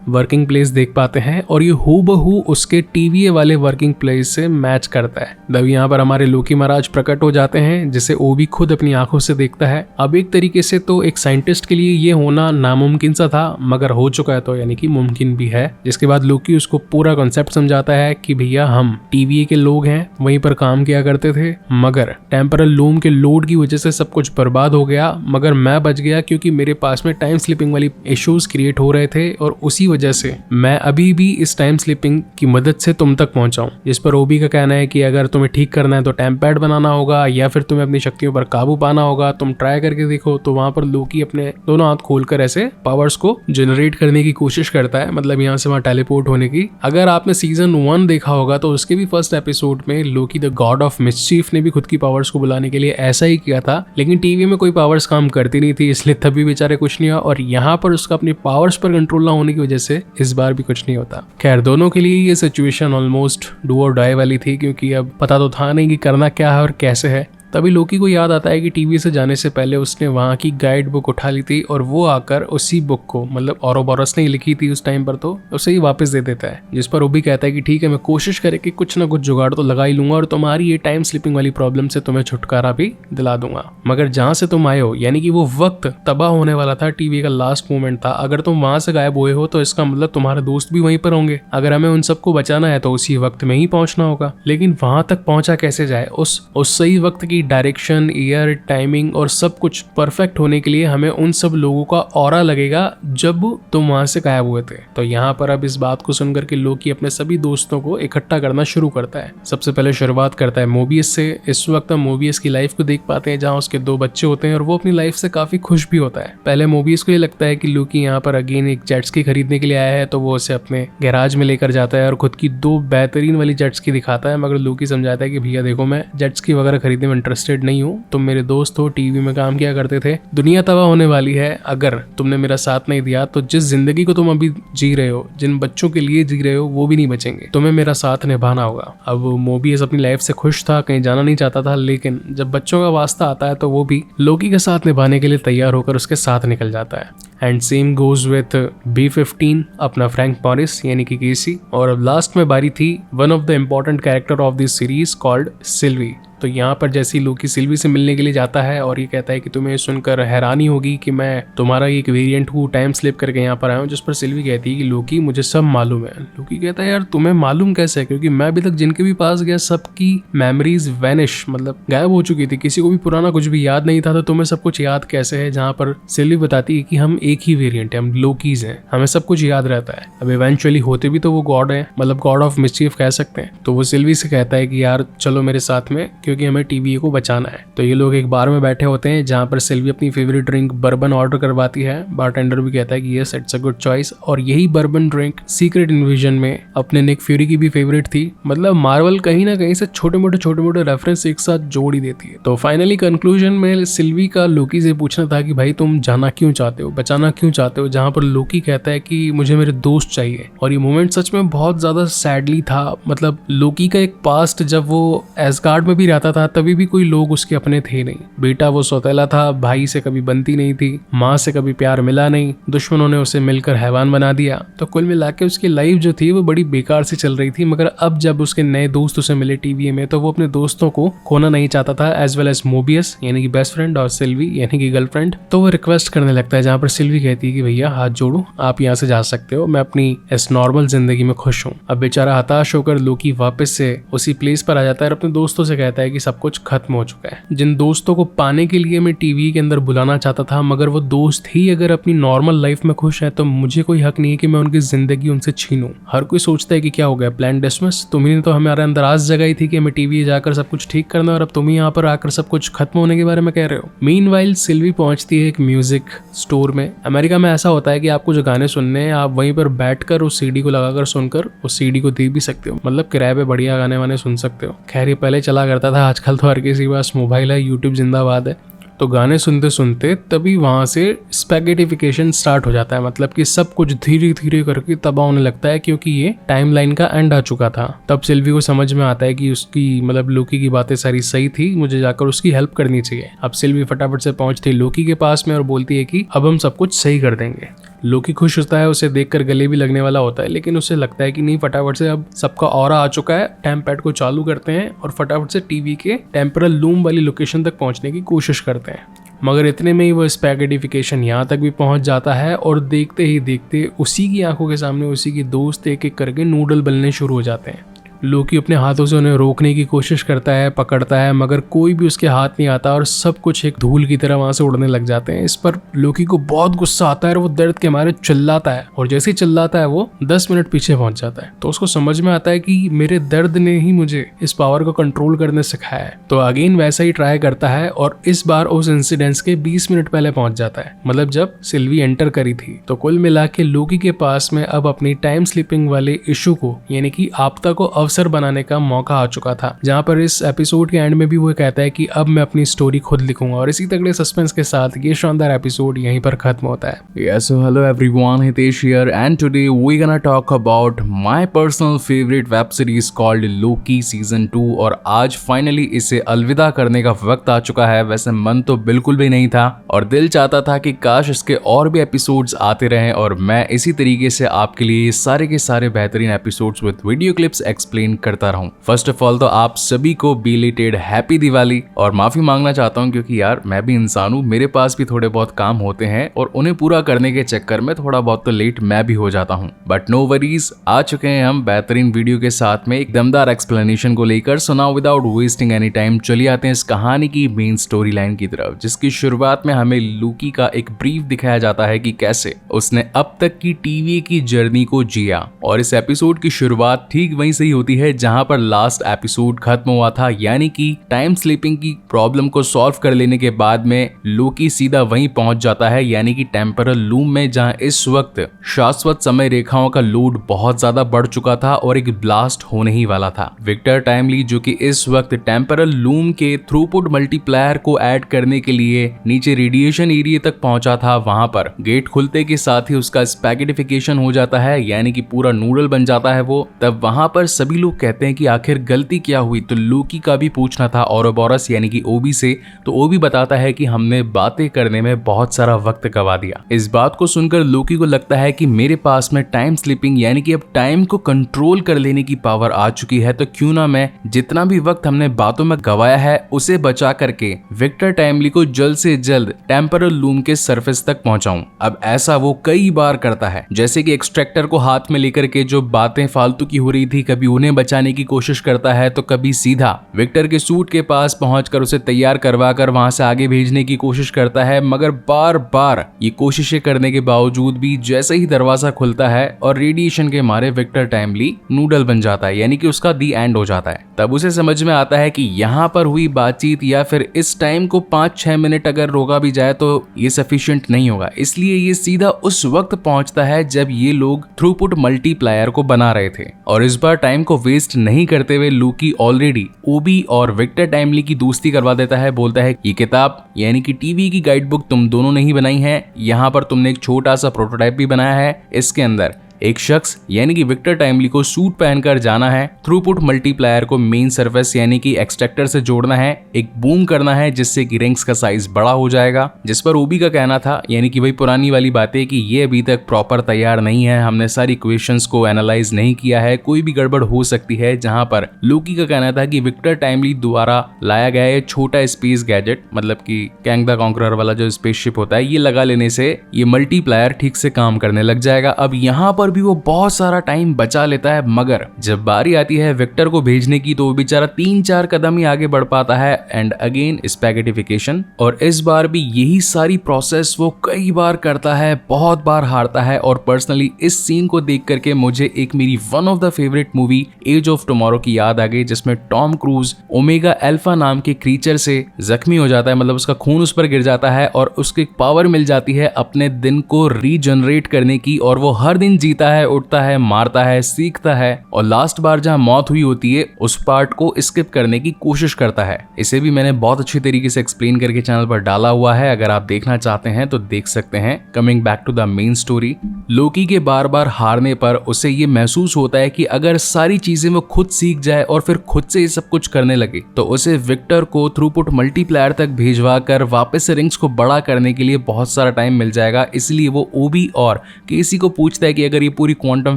वर्किंग प्लेस देख पाते हैं और ये हूबहू उसके टीवीए वाले वर्किंग प्लेस से मैच करता है। तब यहाँ पर हमारे लोकी महाराज प्रकट हो जाते हैं, जिसे ओबी खुद अपनी आंखों से देखता है। अब एक तरीके से तो एक साइंटिस्ट के लिए ये होना नामुमकिन सा था, मगर हो चुका है तो यानी कि मुमकिन भी है। जिसके बाद लोकी उसको पूरा कॉन्सेप्ट समझाता है कि भैया हम टीवीए के लोग हैं, वहीं पर काम किया करते थे, मगर टेम्परल लूम के लोड की वजह से सब कुछ बर्बाद हो गया, मगर मैं बच गया क्योंकि मेरे पास में टाइम स्लिपिंग वाली इश्यूज क्रिएट हो रहे थे और उसी वजह से मैं अभी भी इस टाइम स्लिपिंग की मदद से तुम तक पहुंचा हूं। जिस पर ओबी का कहना है कि अगर तुम्हें ठीक करना है तो टाइम पैड बनाना होगा या फिर तुम्हें अपनी शक्तियों पर काबू पाना होगा, तुम ट्राई करके देखो। तो वहां पर लोकी अपने दोनों हाथ खोलकर ऐसे पावर्स को जनरेट करने की कोशिश करता है, मतलब यहाँ से वहां टेलीपोर्ट होने की। अगर आपने सीजन 1 देखा होगा तो उसके भी फर्स्ट एपिसोड में लोकी द गॉड ऑफ मिसचीफ ने भी खुद की पावर्स को बुलाने के लिए ऐसा ही किया था, लेकिन टीवी में कोई पावर्स काम करती नहीं थी, इसलिए तभी बेचारे कुछ नहीं हुआ। और यहाँ पर उसका अपनी पावर्स पर कंट्रोल ना होने की वजह से इस बार भी कुछ नहीं होता। खैर दोनों के लिए ये सिचुएशन ऑलमोस्ट डू और डाई वाली थी, क्योंकि अब पता तो था नहीं कि करना क्या है और कैसे है। तभी लोकी को याद आता है कि टीवी से जाने से पहले उसने वहाँ की गाइड बुक उठा ली थी और वो आकर उसी बुक को, मतलब ओरोबोरस ने लिखी थी उस टाइम पर, तो उसे ही वापस दे देता है। जिस पर ओबी कहता है कि ठीक है, मैं कोशिश करके कुछ ना कुछ जुगाड़ तो लगा ही लूंगा और तुम्हारी ये टाइम स्लिपिंग वाली प्रॉब्लम से तुम्हें छुटकारा भी दिला दूंगा। मगर जहाँ से तुम आए हो, यानी कि वो वक्त तबाह होने वाला था, टीवी का लास्ट मोमेंट था, अगर तुम वहां से गायब हुए हो तो इसका मतलब तुम्हारे दोस्त भी वहीं पर होंगे। अगर हमें उन सबको बचाना है तो उसी वक्त में ही पहुंचना होगा। लेकिन वहां तक पहुंचा कैसे जाए? उस सही वक्त की डायरेक्शन, ईयर, टाइमिंग और सब कुछ परफेक्ट होने के लिए हमें उन सब लोगों का ऑरा लगेगा जब तुम वहां से गायब हुए थे। तो यहाँ पर अब इस बात को सुनकर के लोकी अपने सभी दोस्तों को इकट्ठा करना शुरू करता है। सबसे पहले शुरुआत करता है मोबियस से। इस वक्त हम मोबियस की लाइफ को देख पाते हैं, जहाँ उसके 2 बच्चे होते हैं और वो अपनी लाइफ से काफी खुश भी होता है। पहले मोबियस को ये लगता है कि लोकी यहाँ पर अगेन एक जेट स्की खरीदने के लिए आया है, तो वो उसे अपने गैराज में लेकर जाता है और खुद की 2 बेहतरीन वाली जेट स्की दिखाता है। मगर लोकी समझाता है कि भैया देखो, मैं जेट स्की वगैरह खरीदने में इंटरेस्टेड नहीं हूँ, तुम मेरे दोस्त हो, टीवी में काम किया करते थे, दुनिया तबाह होने वाली है, अगर तुमने मेरा साथ नहीं दिया तो जिस जिंदगी को तुम अभी जी रहे हो, जिन बच्चों के लिए जी रहे हो, वो भी नहीं बचेंगे, तुम्हें मेरा साथ निभाना होगा। अब मोबियस अपनी लाइफ से खुश था, कहीं जाना नहीं चाहता था, लेकिन जब बच्चों का वास्ता आता है तो वो भी लोकी के साथ निभाने के लिए तैयार होकर उसके साथ निकल जाता है। And same goes with B15 अपना फ्रैंक मॉरिस यानी कि केसी। और अब लास्ट में बारी थी one of the important character of this series called Silvi. तो यहाँ पर जैसे ही लोकी सिल्वी से मिलने के लिए जाता है और ये कहता है कि तुम्हें सुनकर हैरानी होगी कि मैं तुम्हारा एक वेरिएंट हूँ, टाइम स्लिप करके यहाँ पर आया हूँ। जिस पर सिल्वी कहती है कि लोकी मुझे सब मालूम है। लोकी कहता है यार तुम्हें मालूम कैसे, क्योंकि मैं अभी तक जिनके भी पास गया सबकी मेमोरीज वैनिश मतलब गायब हो चुकी थी, किसी को भी पुराना कुछ भी याद नहीं था, तो तुम्हें सब कुछ याद कैसे है। जहाँ पर सिल्वी बताती है कि हम एक ही वेरियंट है, हम लोकीज हैं, हमें सब कुछ याद रहता है। अब इवेंचुअली होते भी तो वो गॉड है, मतलब गॉड ऑफ मिस्चीफ कह सकते हैं। तो वो सिल्वी से कहता है कि यार चलो मेरे साथ में, क्योंकि हमें टीवी को बचाना है। तो ये लोग एक बार में बैठे होते हैं जहाँ पर सिल्वी अपनी फेवरेट ड्रिंक बर्बन ऑर्डर करवाती है। बारटेंडर भी कहता है कि yes it's a good choice, और यही बर्बन ड्रिंक सीक्रेट इन्विजन में अपने निक फ्यूरी की भी फेवरेट थी। मतलब मार्वल कहीं ना कहीं से छोटे मोटे रेफरेंस एक साथ जोड़ ही देती है। तो फाइनली कंक्लूजन में सिल्वी का लोकी से पूछना था कि भाई तुम जाना क्यों चाहते हो, बचाना क्यों चाहते हो, जहाँ पर लोकी कहता है कि मुझे मेरे दोस्त चाहिए। और ये मोमेंट सच में बहुत ज्यादा सैडली था। मतलब लोकी का एक पास्ट, जब वो एसगार्ड में भी रहता था तभी भी कोई लोग उसके अपने थे नहीं। बेटा वो सौतेला था, भाई से कभी बनती नहीं थी, माँ से कभी प्यार मिला नहीं, दुश्मनों ने उसे मिलकर हैवान बना दिया। तो कुल मिला के उसकी लाइफ जो थी वो बड़ी बेकार से चल रही थी। मगर अब जब उसके नए दोस्त उसे मिले टीवी में, तो वो अपने दोस्तों को खोना नहीं चाहता था, एज वेल एज मोबियस यानी कि बेस्ट फ्रेंड और सिल्वी यानी कि गर्लफ्रेंड। तो वो रिक्वेस्ट करने लगता है, जहाँ पर सिल्वी कहती है कि भैया हाथ जोड़ो, आप यहाँ से जा सकते हो, मैं अपनी इस नॉर्मल जिंदगी में खुश हूँ। अब बेचारा हताश होकर लोकी वापस से उसी प्लेस पर आ जाता है और अपने दोस्तों से कहता है कि सब कुछ खत्म हो चुका है। जिन दोस्तों को पाने के लिए मैं टीवी के अंदर बुलाना चाहता था, मगर वो दोस्त ही अगर अपनी नॉर्मल लाइफ में खुश है, तो मुझे कोई हक नहीं है कि मैं उनकी जिंदगी उनसे छीनूं। हर कोई सोचता है कि क्या हो गया, प्लान डिसमिस, तुम्ही ने तो हमारे अंदर आस जगाई थी कि हमें टीवी जाकर सब कुछ ठीक करना, और अब तुम ही यहाँ पर आकर सब कुछ खत्म होने के बारे में कह रहे हो। मीनवाइल सिल्वी पहुंचती है एक म्यूजिक स्टोर में। अमेरिका में ऐसा होता है कि आपको जो गाने सुनने हैं, आप वहीं पर बैठकर उस सीडी को लगाकर सुनकर उस सीडी को दे भी सकते हो, मतलब किराए पे बढ़िया गाने वाने सुन सकते हो। खैर ये पहले चला करता था, आजकल तो हर किसी के पास मोबाइल है, यूट्यूब जिंदाबाद है। तो गाने सुनते सुनते तभी वहां से स्पैगेटिफिकेशन स्टार्ट हो जाता है, मतलब कि सब कुछ धीरे धीरे करके तबाह होने लगता है, क्योंकि ये टाइमलाइन का एंड आ चुका था। तब सिल्वी को समझ में आता है कि उसकी मतलब लोकी की बातें सारी सही थी, मुझे जाकर उसकी हेल्प करनी चाहिए। अब सिल्वी फटाफट से पहुंचती है लोकी के पास में और बोलती है कि अब हम सब कुछ सही कर देंगे। लोकी खुश होता है, उसे देखकर गले भी लगने वाला होता है, लेकिन उसे लगता है कि नहीं, फटाफट से अब सबका ऑरा आ चुका है, टाइम पैड को चालू करते हैं और फटाफट से टीवी के टेम्परल लूम वाली लोकेशन तक पहुंचने की कोशिश करते हैं। मगर इतने में ही वो स्पैगेटिफिकेशन यहाँ तक भी पहुंच जाता है और देखते ही देखते उसी की आंखों के सामने उसी के दोस्त एक एक करके नूडल बनने शुरू हो जाते हैं। लोकी अपने हाथों से उन्हें रोकने की कोशिश करता है, पकड़ता है, मगर कोई भी उसके हाथ नहीं आता और सब कुछ एक धूल की तरह वहां से उड़ने लग जाते हैं। इस पर लोकी को बहुत गुस्सा आता है और वो दर्द के मारे चिल्लाता है, और जैसे ही चिल्लाता है वो 10 मिनट पीछे पहुंच जाता है। तो उसको समझ में आता है कि मेरे दर्द ने ही मुझे इस पावर को कंट्रोल करने सिखाया है। तो अगेन वैसा ही ट्राई करता है और इस बार उस इंसिडेंट्स के 20 मिनट पहले पहुंच जाता है, मतलब जब सिल्वी एंटर करी थी। तो कुल मिला के लोकी के पास में अब अपनी टाइम स्लिपिंग वाले इशू को यानी कि आपदा को अवसर बनाने का मौका आ चुका था, जहां पर इस एपिसोड के एंड में भी वो कहता है कि अब मैं अपनी स्टोरी खुद लिखूंगा। और इसी तगड़े सस्पेंस के साथ ये शानदार एपिसोड यहीं पर खत्म होता है। Yes, so hello everyone, Hitesh here, and today we're gonna talk about my personal favorite web series called Loki Season 2। और आज फाइनली इसे अलविदा करने का वक्त आ चुका है। वैसे मन तो बिल्कुल भी नहीं था और दिल चाहता था कि काश इसके और भी एपिसोड्स आते रहें और मैं इसी तरीके से आपके लिए सारे के सारे बेहतरीन episodes with video clips explain करता रहूं। फर्स्ट ऑफ ऑल तो आप सभी को बिलेटेड हैप्पी दिवाली, और माफी मांगना चाहता हूं क्योंकि यार मैं भी इंसान हूं, मेरे पास भी थोड़े बहुत काम होते हैं और उन्हें पूरा करने के चक्कर में थोड़ा बहुत तो लेट मैं भी हो जाता हूं। बट नो वरीज, आ चुके हैं हम बेहतरीन वीडियो के साथ में एक दमदार एक्सप्लेनेशन को लेकर। सो now without wasting any time चलिए आते हैं इस कहानी की मेन स्टोरी लाइन की तरफ, जिसकी शुरुआत में हमें लोकी का एक ब्रीफ दिखाया जाता है कि कैसे उसने अब तक की टीवी की जर्नी को जिया। और इस एपिसोड की शुरुआत ठीक वहीं से ही होती है जहां पर लास्ट एपिसोड खत्म हुआ था, यानी कि टाइम स्लिपिंग की प्रॉब्लम को सॉल्व कर लेने के बाद में लोकी सीधा वहीं पहुंच जाता है, यानी कि टेम्परल लूम में, जहां इस वक्त शाश्वत समय रेखाओं का लोड बहुत ज्यादा बढ़ चुका था और एक ब्लास्ट होने ही वाला था। विक्टर टाइमली, जो कि इस वक्त टेम्परल लूम के थ्रूपुट मल्टीप्लायर को ऐड करने के लिए नीचे रेडिएशन एरिया तक पहुंचा था, वहां पर गेट खुलते के साथ ही उसका स्पैगेटिफिकेशन हो जाता है, यानी कि पूरा नूडल बन जाता है वो। तब वहां पर सभी सभी लोग कहते हैं कि आखिर गलती क्या हुई, तो लोकी का भी पूछना था औरोबोरस यानी कि ओबी से। तो ओबी बताता है कि हमने बातें करने में बहुत सारा वक्त गवा दिया। इस बात को सुनकर लोकी को लगता है कि मेरे पास में टाइम स्लिपिंग यानी कि अब टाइम को कंट्रोल कर लेने की पावर आ चुकी है, तो क्यों ना मैं जितना भी वक्त हमने बातों में गवाया है उसे बचा करके विक्टर टाइमली को जल्द से जल्द टेम्परल लूम के सरफेस तक पहुंचाऊं। अब ऐसा वो कई बार करता है, जैसे कि एक्सट्रैक्टर को हाथ में लेकर के जो बातें फालतू की हो रही थी, कभी उन्हें बचाने की कोशिश करता है तो कभी सीधा विक्टर के सूट के पास पहुंचकर उसे तैयार करवा कर वहां से आगे भेजने की कोशिश करता है। मगर बार बार ये कोशिशें करने के बावजूद भी जैसे ही दरवाजा खुलता है और रेडिएशन के मारे विक्टर टाइमली नूडल बन जाता है, यानी कि उसका दी एंड हो जाता है। तब उसे समझ में आता है कि यहाँ पर हुई बातचीत या फिर इस टाइम को 5-6 मिनट अगर रोका भी जाए तो ये सफिशिएंट नहीं होगा, इसलिए ये सीधा उस वक्त पहुंचता है जब ये लोग थ्रूपुट मल्टीप्लायर को बना रहे थे। और इस बार टाइम को वेस्ट नहीं करते हुए लोकी ऑलरेडी ओबी और विक्टर टाइमली की दोस्ती करवा देता है। बोलता है ये किताब यानी कि टीवी की गाइड बुक तुम दोनों ने ही बनाई है, यहाँ पर तुमने एक छोटा सा प्रोटोटाइप भी बनाया है। इसके अंदर एक शख्स यानी कि विक्टर टाइमली को सूट पहनकर जाना है, थ्रूपुट मल्टीप्लायर को मेन सरफेस यानी कि एक्सट्रैक्टर से जोड़ना है, एक बूम करना है जिससे कि रिंग्स का साइज बड़ा हो जाएगा। जिस पर ओबी का कहना था, यानी कि वही पुरानी वाली बातें कि ये अभी तक प्रॉपर तैयार नहीं है, हमने सारी इक्वेशंस को एनालाइज नहीं किया है, कोई भी गड़बड़ हो सकती है। जहां पर लोकी का कहना था कि विक्टर टाइमली द्वारा लाया गया ये छोटा स्पेस गैजेट, मतलब कि कैंग द कॉन्करर वाला जो स्पेसशिप होता है, ये लगा लेने से ये मल्टीप्लायर ठीक से काम करने लग जाएगा। अब यहाँ पर भी वो बहुत सारा टाइम बचा लेता है, मगर जब बारी आती है विक्टर को भेजने की तो वो बेचारा 3-4 कदम ही आगे बढ़ पाता है। एंड अगेन स्पैगेटिफिकेशन, और इस बार भी यही सारी प्रोसेस वो कई बार करता है, बहुत बार हारता है। और पर्सनली इस सीन को देख करके मुझे एक मेरी one of the favourite movie Edge of Tomorrow की याद आ गई, जिसमें टॉम क्रूज ओमेगा अल्फा नाम के क्रीचर से जख्मी हो जाता है, मतलब उसका खून उस पर गिर जाता है और उसकी पावर मिल जाती है अपने दिन को रीजनरेट करने की, और वो हर दिन जीता है, उठता है, मारता है, सीखता है, और लास्ट बार जहां मौत हुई होती है उस पार्ट को स्किप करने की कोशिश करता है। इसे भी मैंने बहुत अच्छी तरीके से एक्सप्लेन करके चैनल पर डाला हुआ है, अगर आप देखना चाहते हैं तो देख सकते हैं। Coming back to the main story, Loki के बार बार हारने पर उसे ये महसूस होता है कि अगर सारी चीजें वो खुद सीख जाए और फिर खुद से ये सब कुछ करने लगे तो उसे विक्टर को थ्रूपुट मल्टीप्लायर तक भेजवा कर वापस से रिंग्स को बड़ा करने के लिए बहुत सारा टाइम मिल जाएगा। इसलिए वो ओबी और केसी को पूछता है कि अगर ये पूरी क्वांटम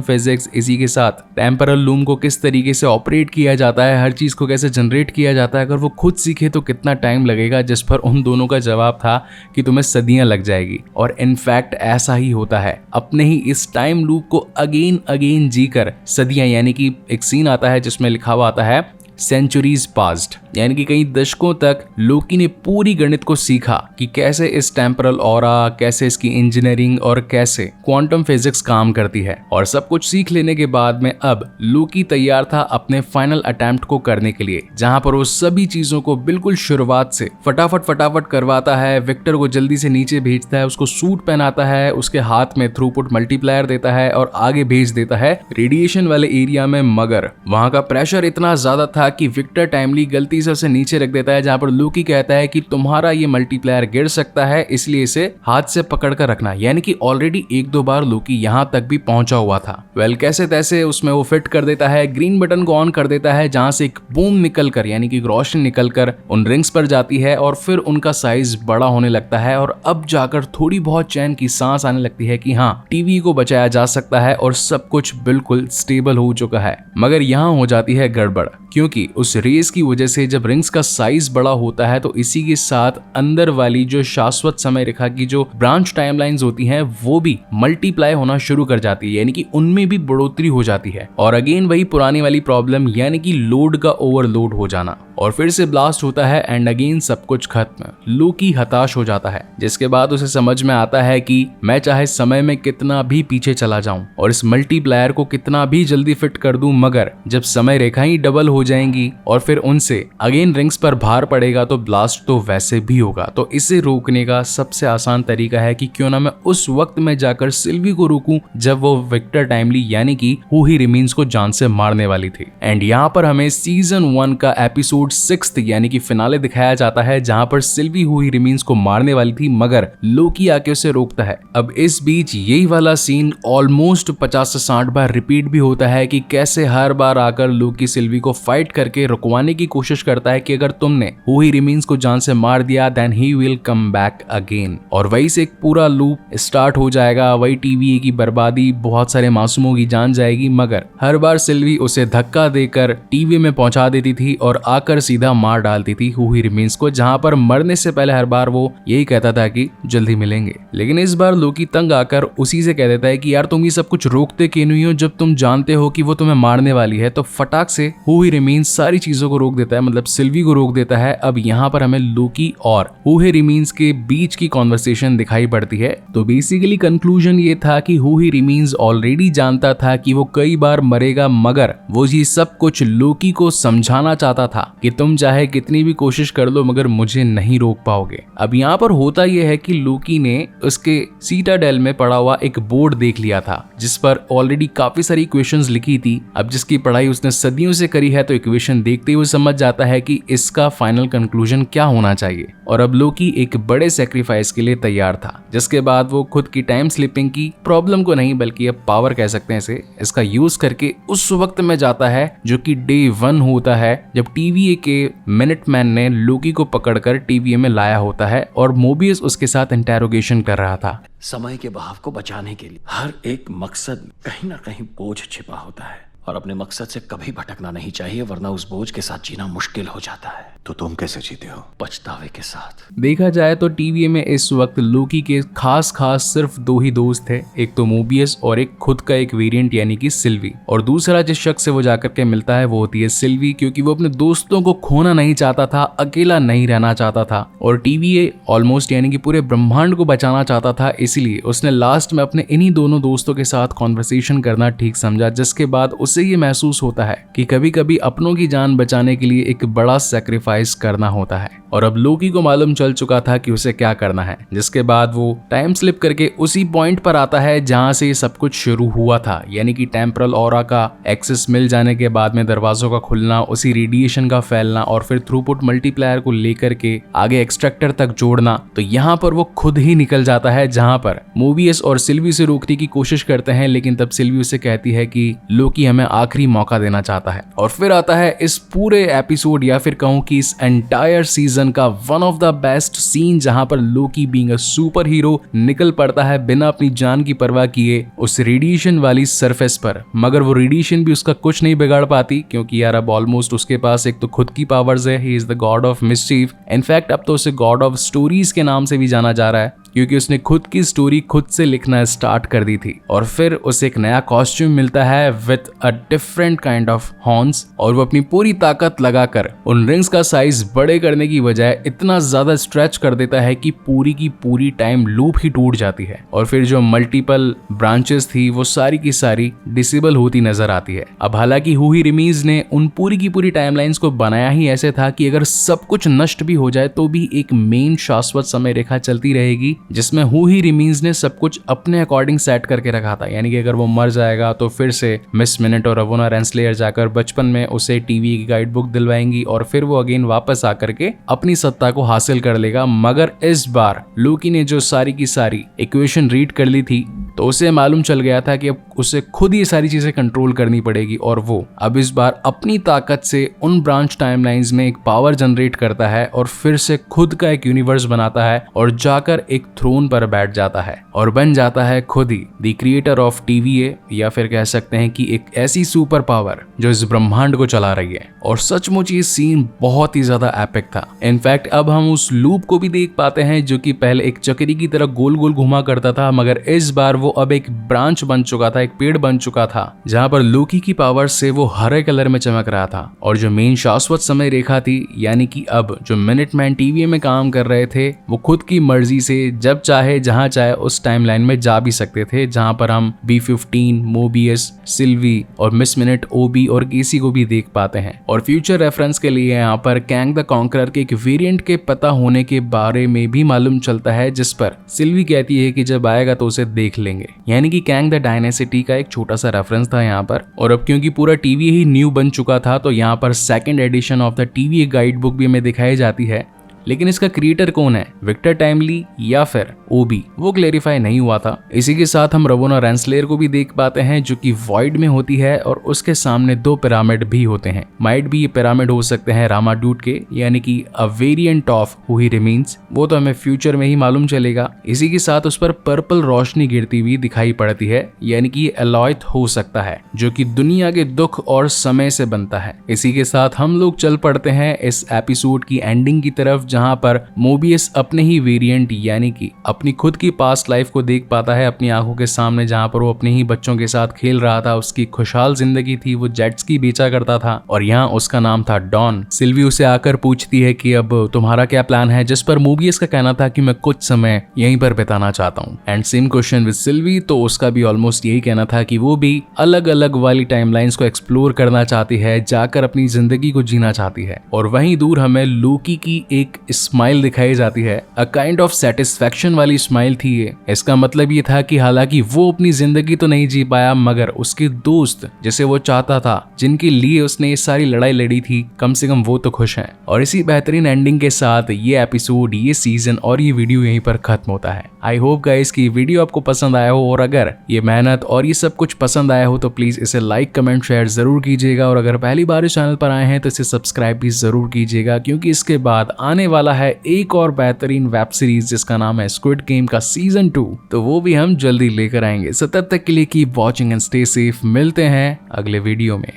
फिजिक्स, इसी के साथ टेम्परल लूम को किस तरीके से ऑपरेट किया जाता है, हर चीज को कैसे जनरेट किया जाता है, अगर वो खुद सीखे तो कितना टाइम लगेगा। जिस पर उन दोनों का जवाब था कि तुम्हें सदियां लग जाएगी। और इनफैक्ट ऐसा ही होता है, अपने ही इस टाइम लूप को अगेन अगेन जीकर सदियां, यानी कि एक सीन आता है जिसमें लिखा हुआ आता है सेंचुरीज पास्ट, यानी कि कई दशकों तक लोकी ने पूरी गणित को सीखा कि कैसे इस टेम्परल ऑरा, कैसे इसकी इंजीनियरिंग और कैसे क्वांटम फिजिक्स काम करती है। और सब कुछ सीख लेने के बाद में अब लोकी तैयार था अपने फाइनल अटेम्प्ट को करने के लिए, जहां पर वो सभी चीजों को बिल्कुल शुरुआत से फटाफट करवाता है। विक्टर को जल्दी से नीचे भेजता है, उसको सूट पहनाता है, उसके हाथ में थ्रूपुट मल्टीप्लायर देता है और आगे भेज देता है रेडिएशन वाले एरिया में। मगर वहां का प्रेशर इतना ज्यादा था कि विक्टर टाइमली गलती से उसे नीचे रख देता है, जहां पर लोकी कहता है कि तुम्हारा ये मल्टीप्लायर गिर सकता है, इसलिए इसे हाथ से पकड़ कर रखना। यानी कि ऑलरेडी 1-2 बार लोकी यहां तक भी पहुंचा हुआ था। वेल, कैसे तैसे उसमें वो फिट कर देता है, ग्रीन बटन को ऑन कर देता है, जहां से एक बूम निकलकर यानी कि रोशनी निकलकर उन रिंग्स पर जाती है और फिर उनका साइज बड़ा होने लगता है। और अब जाकर थोड़ी बहुत चैन की सांस आने लगती है कि हाँ, टीवी को बचाया जा सकता है और सब कुछ बिल्कुल स्टेबल हो चुका है। मगर यहाँ हो जाती है गड़बड़, क्योंकि उस रेस की वजह से जब रिंग्स का साइज बड़ा होता है तो इसी के साथ अंदर वाली जो शाश्वत समय रेखा की जो ब्रांच टाइमलाइंस होती हैं वो भी मल्टीप्लाई होना शुरू कर जाती है, यानी कि उनमें भी बढ़ोतरी हो जाती है। और अगेन वही पुरानी वाली प्रॉब्लम, यानी कि लोड का ओवरलोड हो जाना। और फिर से ब्लास्ट होता है एंड अगेन सब कुछ खत्म। लोकी हताश हो जाता है, जिसके बाद उसे समझ में आता है कि मैं चाहे समय में कितना भी पीछे चला जाऊं और इस मल्टीप्लायर को कितना भी जल्दी फिट कर दूं, मगर जब समय रेखा ही डबल हो जाएंगी और फिर उनसे अगेन रिंग्स पर भार पड़ेगा तो ब्लास्ट तो वैसे भी होगा। तो इसे रोकने का सबसे आसान तरीका है कि क्यों ना मैं उस वक्त में जाकर सिल्वी को रोकूं जब वो विक्टर टाइमली यानी कि हू ही रिमेन्स को जान से मारने वाली थी। एंड यहाँ पर हमें सीजन 1 का एपिसोड एपिसोड 6 यानी कि फिनाले दिखाया जाता है, जहां पर सिल्वी हुई रिमीन्स को मारने वाली थी मगर लोकी आके उसे रोकता है। अब इस बीच यही वाला सीन ऑलमोस्ट 50 से 60 बार रिपीट भी होता है कि कैसे हर बार आकर लोकी सिल्वी को फाइट करके रुकवाने की कोशिश करता है कि अगर तुमने हुई रिमीन्स को जान से मार दिया then he will come back again. और वही से एक पूरा लूप स्टार्ट हो जाएगा, वही TVA की बर्बादी, बहुत सारे मासूमों की जान जाएगी, मगर हर बार सिल्वी उसे धक्का देकर टीवी में पहुंचा देती थी और आकर सीधा मार डालती थी हुई रिमीन्स को, जहां पर मरने से पहले हर बार वो यही कहता था कि जल्दी मिलेंगे। लेकिन इस बार लोकी तंग आकर उसी से कह देता है कि यार तुम ये सब कुछ रोकते क्यों नहीं हो, जब तुम जानते हो कि वो तुम्हें मारने वाली है। तो फटाक से हुई रिमीन्स सारी चीजों को रोक देता है, मतलब सिल्वी को रोक देता है। अब यहाँ पर हमें लोकी और हुई रिमीन्स के बीच की कॉन्वर्सेशन दिखाई पड़ती है। तो बेसिकली कंक्लूजन ये था कि हुई रिमीन्स ऑलरेडी जानता था कि वो कई बार मरेगा, मगर वो ये सब कुछ लोकी को समझाना चाहता था कि तुम चाहे कितनी भी कोशिश कर लो मगर मुझे नहीं रोक पाओगे। अब यहाँ पर होता यह है कि लोकी ने उसके सीटाडेल में पड़ा हुआ एक बोर्ड देख लिया था जिस पर ऑलरेडी काफी सारी इक्वेशंस लिखी थी। अब जिसकी पढ़ाई उसने सदियों से करी है तो इक्वेशन देखते हुए समझ जाता है कि इसका फाइनल कंक्लूजन क्या होना चाहिए। और अब लोकी एक बड़े सेक्रीफाइस के लिए तैयार था, जिसके बाद वो खुद की टाइम स्लिपिंग की प्रॉब्लम को नहीं बल्कि अब पावर कह सकते हैं इसे, इसका यूज करके उस वक्त में जाता है जो कि डे 1 होता है, जब TVA के मिनटमैन ने लोकी को पकड़कर TVA में लाया होता है और मोबियस उसके साथ इंटेरोगेशन कर रहा था। समय के बहाव को बचाने के लिए हर एक मकसद में कहीं ना कहीं बोझ छिपा होता है और अपने मकसद से कभी भटकना नहीं चाहिए, वरना उस बोझ के साथ जीना मुश्किल हो जाता है। तो तुम कैसे जीते हो? पछतावे के साथ। देखा जाए तो TVA में इस वक्त लोकी के खास सिर्फ 2 ही दोस्त थे, एक तो मोबियस और एक खुद का एक वेरिएंट यानी कि सिल्वी। और दूसरा जिस शख्स से वो जाकर के मिलता है वो होती है सिल्वी, क्योंकि वो अपने दोस्तों को खोना नहीं चाहता था, अकेला नहीं रहना चाहता था और TVA ऑलमोस्ट यानी कि पूरे ब्रह्मांड को बचाना चाहता था। इसलिए उसने लास्ट में अपने इन्हीं दोनों दोस्तों के साथ कॉन्वर्सेशन करना ठीक समझा, जिसके बाद उसे ये महसूस होता है कि कभी कभी अपनों की जान बचाने के लिए एक बड़ा सैक्रिफाइस करना होता है। और अब लोकी को मालूम चल चुका था कि उसे क्या करना है, जिसके बाद वो टाइम स्लिप करके उसी पॉइंट पर आता है जहां से ये सब कुछ शुरू हुआ था, यानी कि टेम्परल ऑरा का एक्सेस मिल जाने के बाद में दरवाजों का खुलना, उसी रेडिएशन का फैलना और फिर थ्रूपुट मल्टीप्लायर को लेकर के आगे एक्सट्रैक्टर तक जोड़ना। तो यहाँ पर वो खुद ही निकल जाता है, जहां पर मोबियस और सिल्वी से रोकने की कोशिश करते हैं, लेकिन तब सिल्वी उसे कहती है कि लोकी हमें आखिरी मौका देना चाहता है। और फिर आता है इस पूरे एपिसोड या फिर कहूं कि इस एंटायर सीजन का one of the best scene, जहां पर Loki being a superhero निकल पड़ता है बिना अपनी जान की परवाह किए उस रेडिएशन वाली सरफेस पर। मगर वो रेडिएशन भी उसका कुछ नहीं बिगाड़ पाती, क्योंकि यार अब ऑलमोस्ट उसके पास एक तो खुद की पावर्स है, he is the God of mischief. In fact अब तो उसे गॉड ऑफ स्टोरीज के नाम से भी जाना जा रहा है, क्योंकि उसने खुद की स्टोरी खुद से लिखना स्टार्ट कर दी थी। और फिर उसे एक नया कॉस्ट्यूम मिलता है with a different kind of horns, और वो अपनी पूरी ताकत लगाकर उन रिंग्स का साइज बड़े करने की बजाय इतना ज्यादा स्ट्रेच कर देता है कि पूरी की पूरी टाइम लूप ही टूट जाती है। और फिर जो मल्टीपल ब्रांचेस थी वो सारी की सारी डिसेबल होती नजर आती है। अब हालांकि हुई रिमीज ने उन पूरी की पूरी टाइमलाइंस को बनाया ही ऐसे था कि अगर सब कुछ नष्ट भी हो जाए तो भी एक मेन शाश्वत समय रेखा चलती रहेगी, जिसमें हुई रिमीज ने सब कुछ अपने अकॉर्डिंग सेट करके रखा था। यानी कि अगर वो मर जाएगा तो फिर से मिस मिनट और रवोना रेंसलेयर जाकर बचपन में उसे TVA की गाइड बुक दिलवाएंगी और फिर वो अगेन वापस आकर के अपनी सत्ता को हासिल कर लेगा। मगर इस बार लोकी ने जो सारी की सारी इक्वेशन रीड कर ली थी तो उसे मालूम चल गया था कि अब उसे खुद ये सारी चीजें कंट्रोल करनी पड़ेगी, और वो अब इस बार अपनी ताकत से उन ब्रांच टाइमलाइंस में एक पावर जनरेट करता है और फिर से खुद का एक यूनिवर्स बनाता है और जाकर एक थ्रोन पर बैठ जाता है और बन जाता है खुद ही द क्रिएटर ऑफ TVA, या फिर कह सकते हैं कि एक ऐसी सुपर पावर जो इस ब्रह्मांड को चला रही है। और सचमुच ये सीन बहुत ही ज्यादा एपिक था। इनफैक्ट अब हम उस लूप को भी देख पाते हैं जो कि पहले एक चक्री की तरह गोल गोल घुमा करता था, मगर इस बार वो अब एक ब्रांच बन चुका था, एक पेड़ बन चुका था, जहां पर लोकी की पावर से वो हरे कलर में चमक रहा था। और जो मेन शाश्वत समय रेखा थी, यानी कि अब जो मिनटमैन TVA में काम कर रहे थे वो खुद की मर्जी से जब चाहे जहां चाहे उस टाइमलाइन में जा भी सकते थे, जहां पर हम B15, मोबियस, सिल्वी और मिस मिनट, ओबी और केसी को भी देख पाते हैं। और फ्यूचर रेफरेंस के लिए यहाँ पर कैंग द कॉन्करर के एक वेरिएंट के पता होने के बारे में भी मालूम चलता है, जिस पर सिल्वी कहती है कि जब आएगा तो उसे देख लेंगे। यानी कि कैंग द डायनेसिटी का एक छोटा सा रेफरेंस था यहाँ पर। और अब क्योंकि पूरा टीवी ही न्यू बन चुका था, तो यहाँ पर second edition of the TV guide book भी हमें दिखाई जाती है, लेकिन इसका क्रिएटर कौन है, विक्टर टाइमली या फिर ओबी, वो क्लेरिफाई नहीं हुआ था। इसी के साथ हम रवोना रेंसलेयर को भी देख पाते हैं, जो कि वॉइड में होती है और उसके सामने 2 पिरामिड भी होते हैं। माइट भी ये पिरामिड हो सकते हैं रामाडूट के, यानी कि अ variant of who he remains, वो तो हमें फ्यूचर में ही मालूम चलेगा। इसी के साथ उस पर पर्पल रोशनी गिरती हुई दिखाई पड़ती है, यानी कि ये एलॉयथ हो सकता है, जो कि दुनिया के दुख और समय से बनता है। इसी के साथ हम लोग चल पड़ते हैं इस एपिसोड की एंडिंग की तरफ, जहां पर मोबियस अपने ही वेरिएंट यानी कि अपनी खुद की पास्ट लाइफ को देख पाता है अपनी आंखों के सामने, जहां पर वो अपने ही बच्चों के साथ खेल रहा था। उसकी खुशहाल जिंदगी थी, वो जेट्स की बेचा करता था और यहाँ उसका नाम था डॉन। सिल्वी उसे आकर पूछती है कि अब तुम्हारा क्या प्लान है, जिस पर मोबियस का कहना था कि मैं कुछ समय यहीं पर बिताना चाहता हूँ। And same question with Silvi, तो उसका भी ऑलमोस्ट यही कहना था कि वो भी अलग अलग वाली टाइमलाइंस को एक्सप्लोर करना चाहती है, जाकर अपनी जिंदगी को जीना चाहती है। और वहीं दूर हमें लोकी की एक स्माइल दिखाई जाती है, अ काइंड ऑफ सेटिस्फैक्शन वाली स्माइल थी ये। इसका मतलब ये था कि हालांकि वो अपनी जिंदगी तो नहीं जी पाया, मगर उसके दोस्त जिसे वो चाहता था, जिनके लिए उसने ये सारी लड़ाई लड़ी थी, कम से कम वो तो खुश हैं। और इसी बेहतरीन एंडिंग के साथ ये एपिसोड, ये सीजन और ये वीडियो यहीं पर खत्म होता है। आई होप गाइस कि वीडियो आपको पसंद आया हो, और अगर ये मेहनत और ये सब कुछ पसंद आया हो तो प्लीज इसे लाइक, कमेंट, शेयर जरूर कीजिएगा। और अगर पहली बार इस चैनल पर आए हैं तो इसे सब्सक्राइब भी जरूर कीजिएगा, क्योंकि इसके बाद आने वाला है एक और बेहतरीन वेब सीरीज जिसका नाम है स्क्विड गेम का सीजन 2, तो वो भी हम जल्दी लेकर आएंगे। सो तब तक के लिए keep watching and stay safe. मिलते हैं अगले वीडियो में।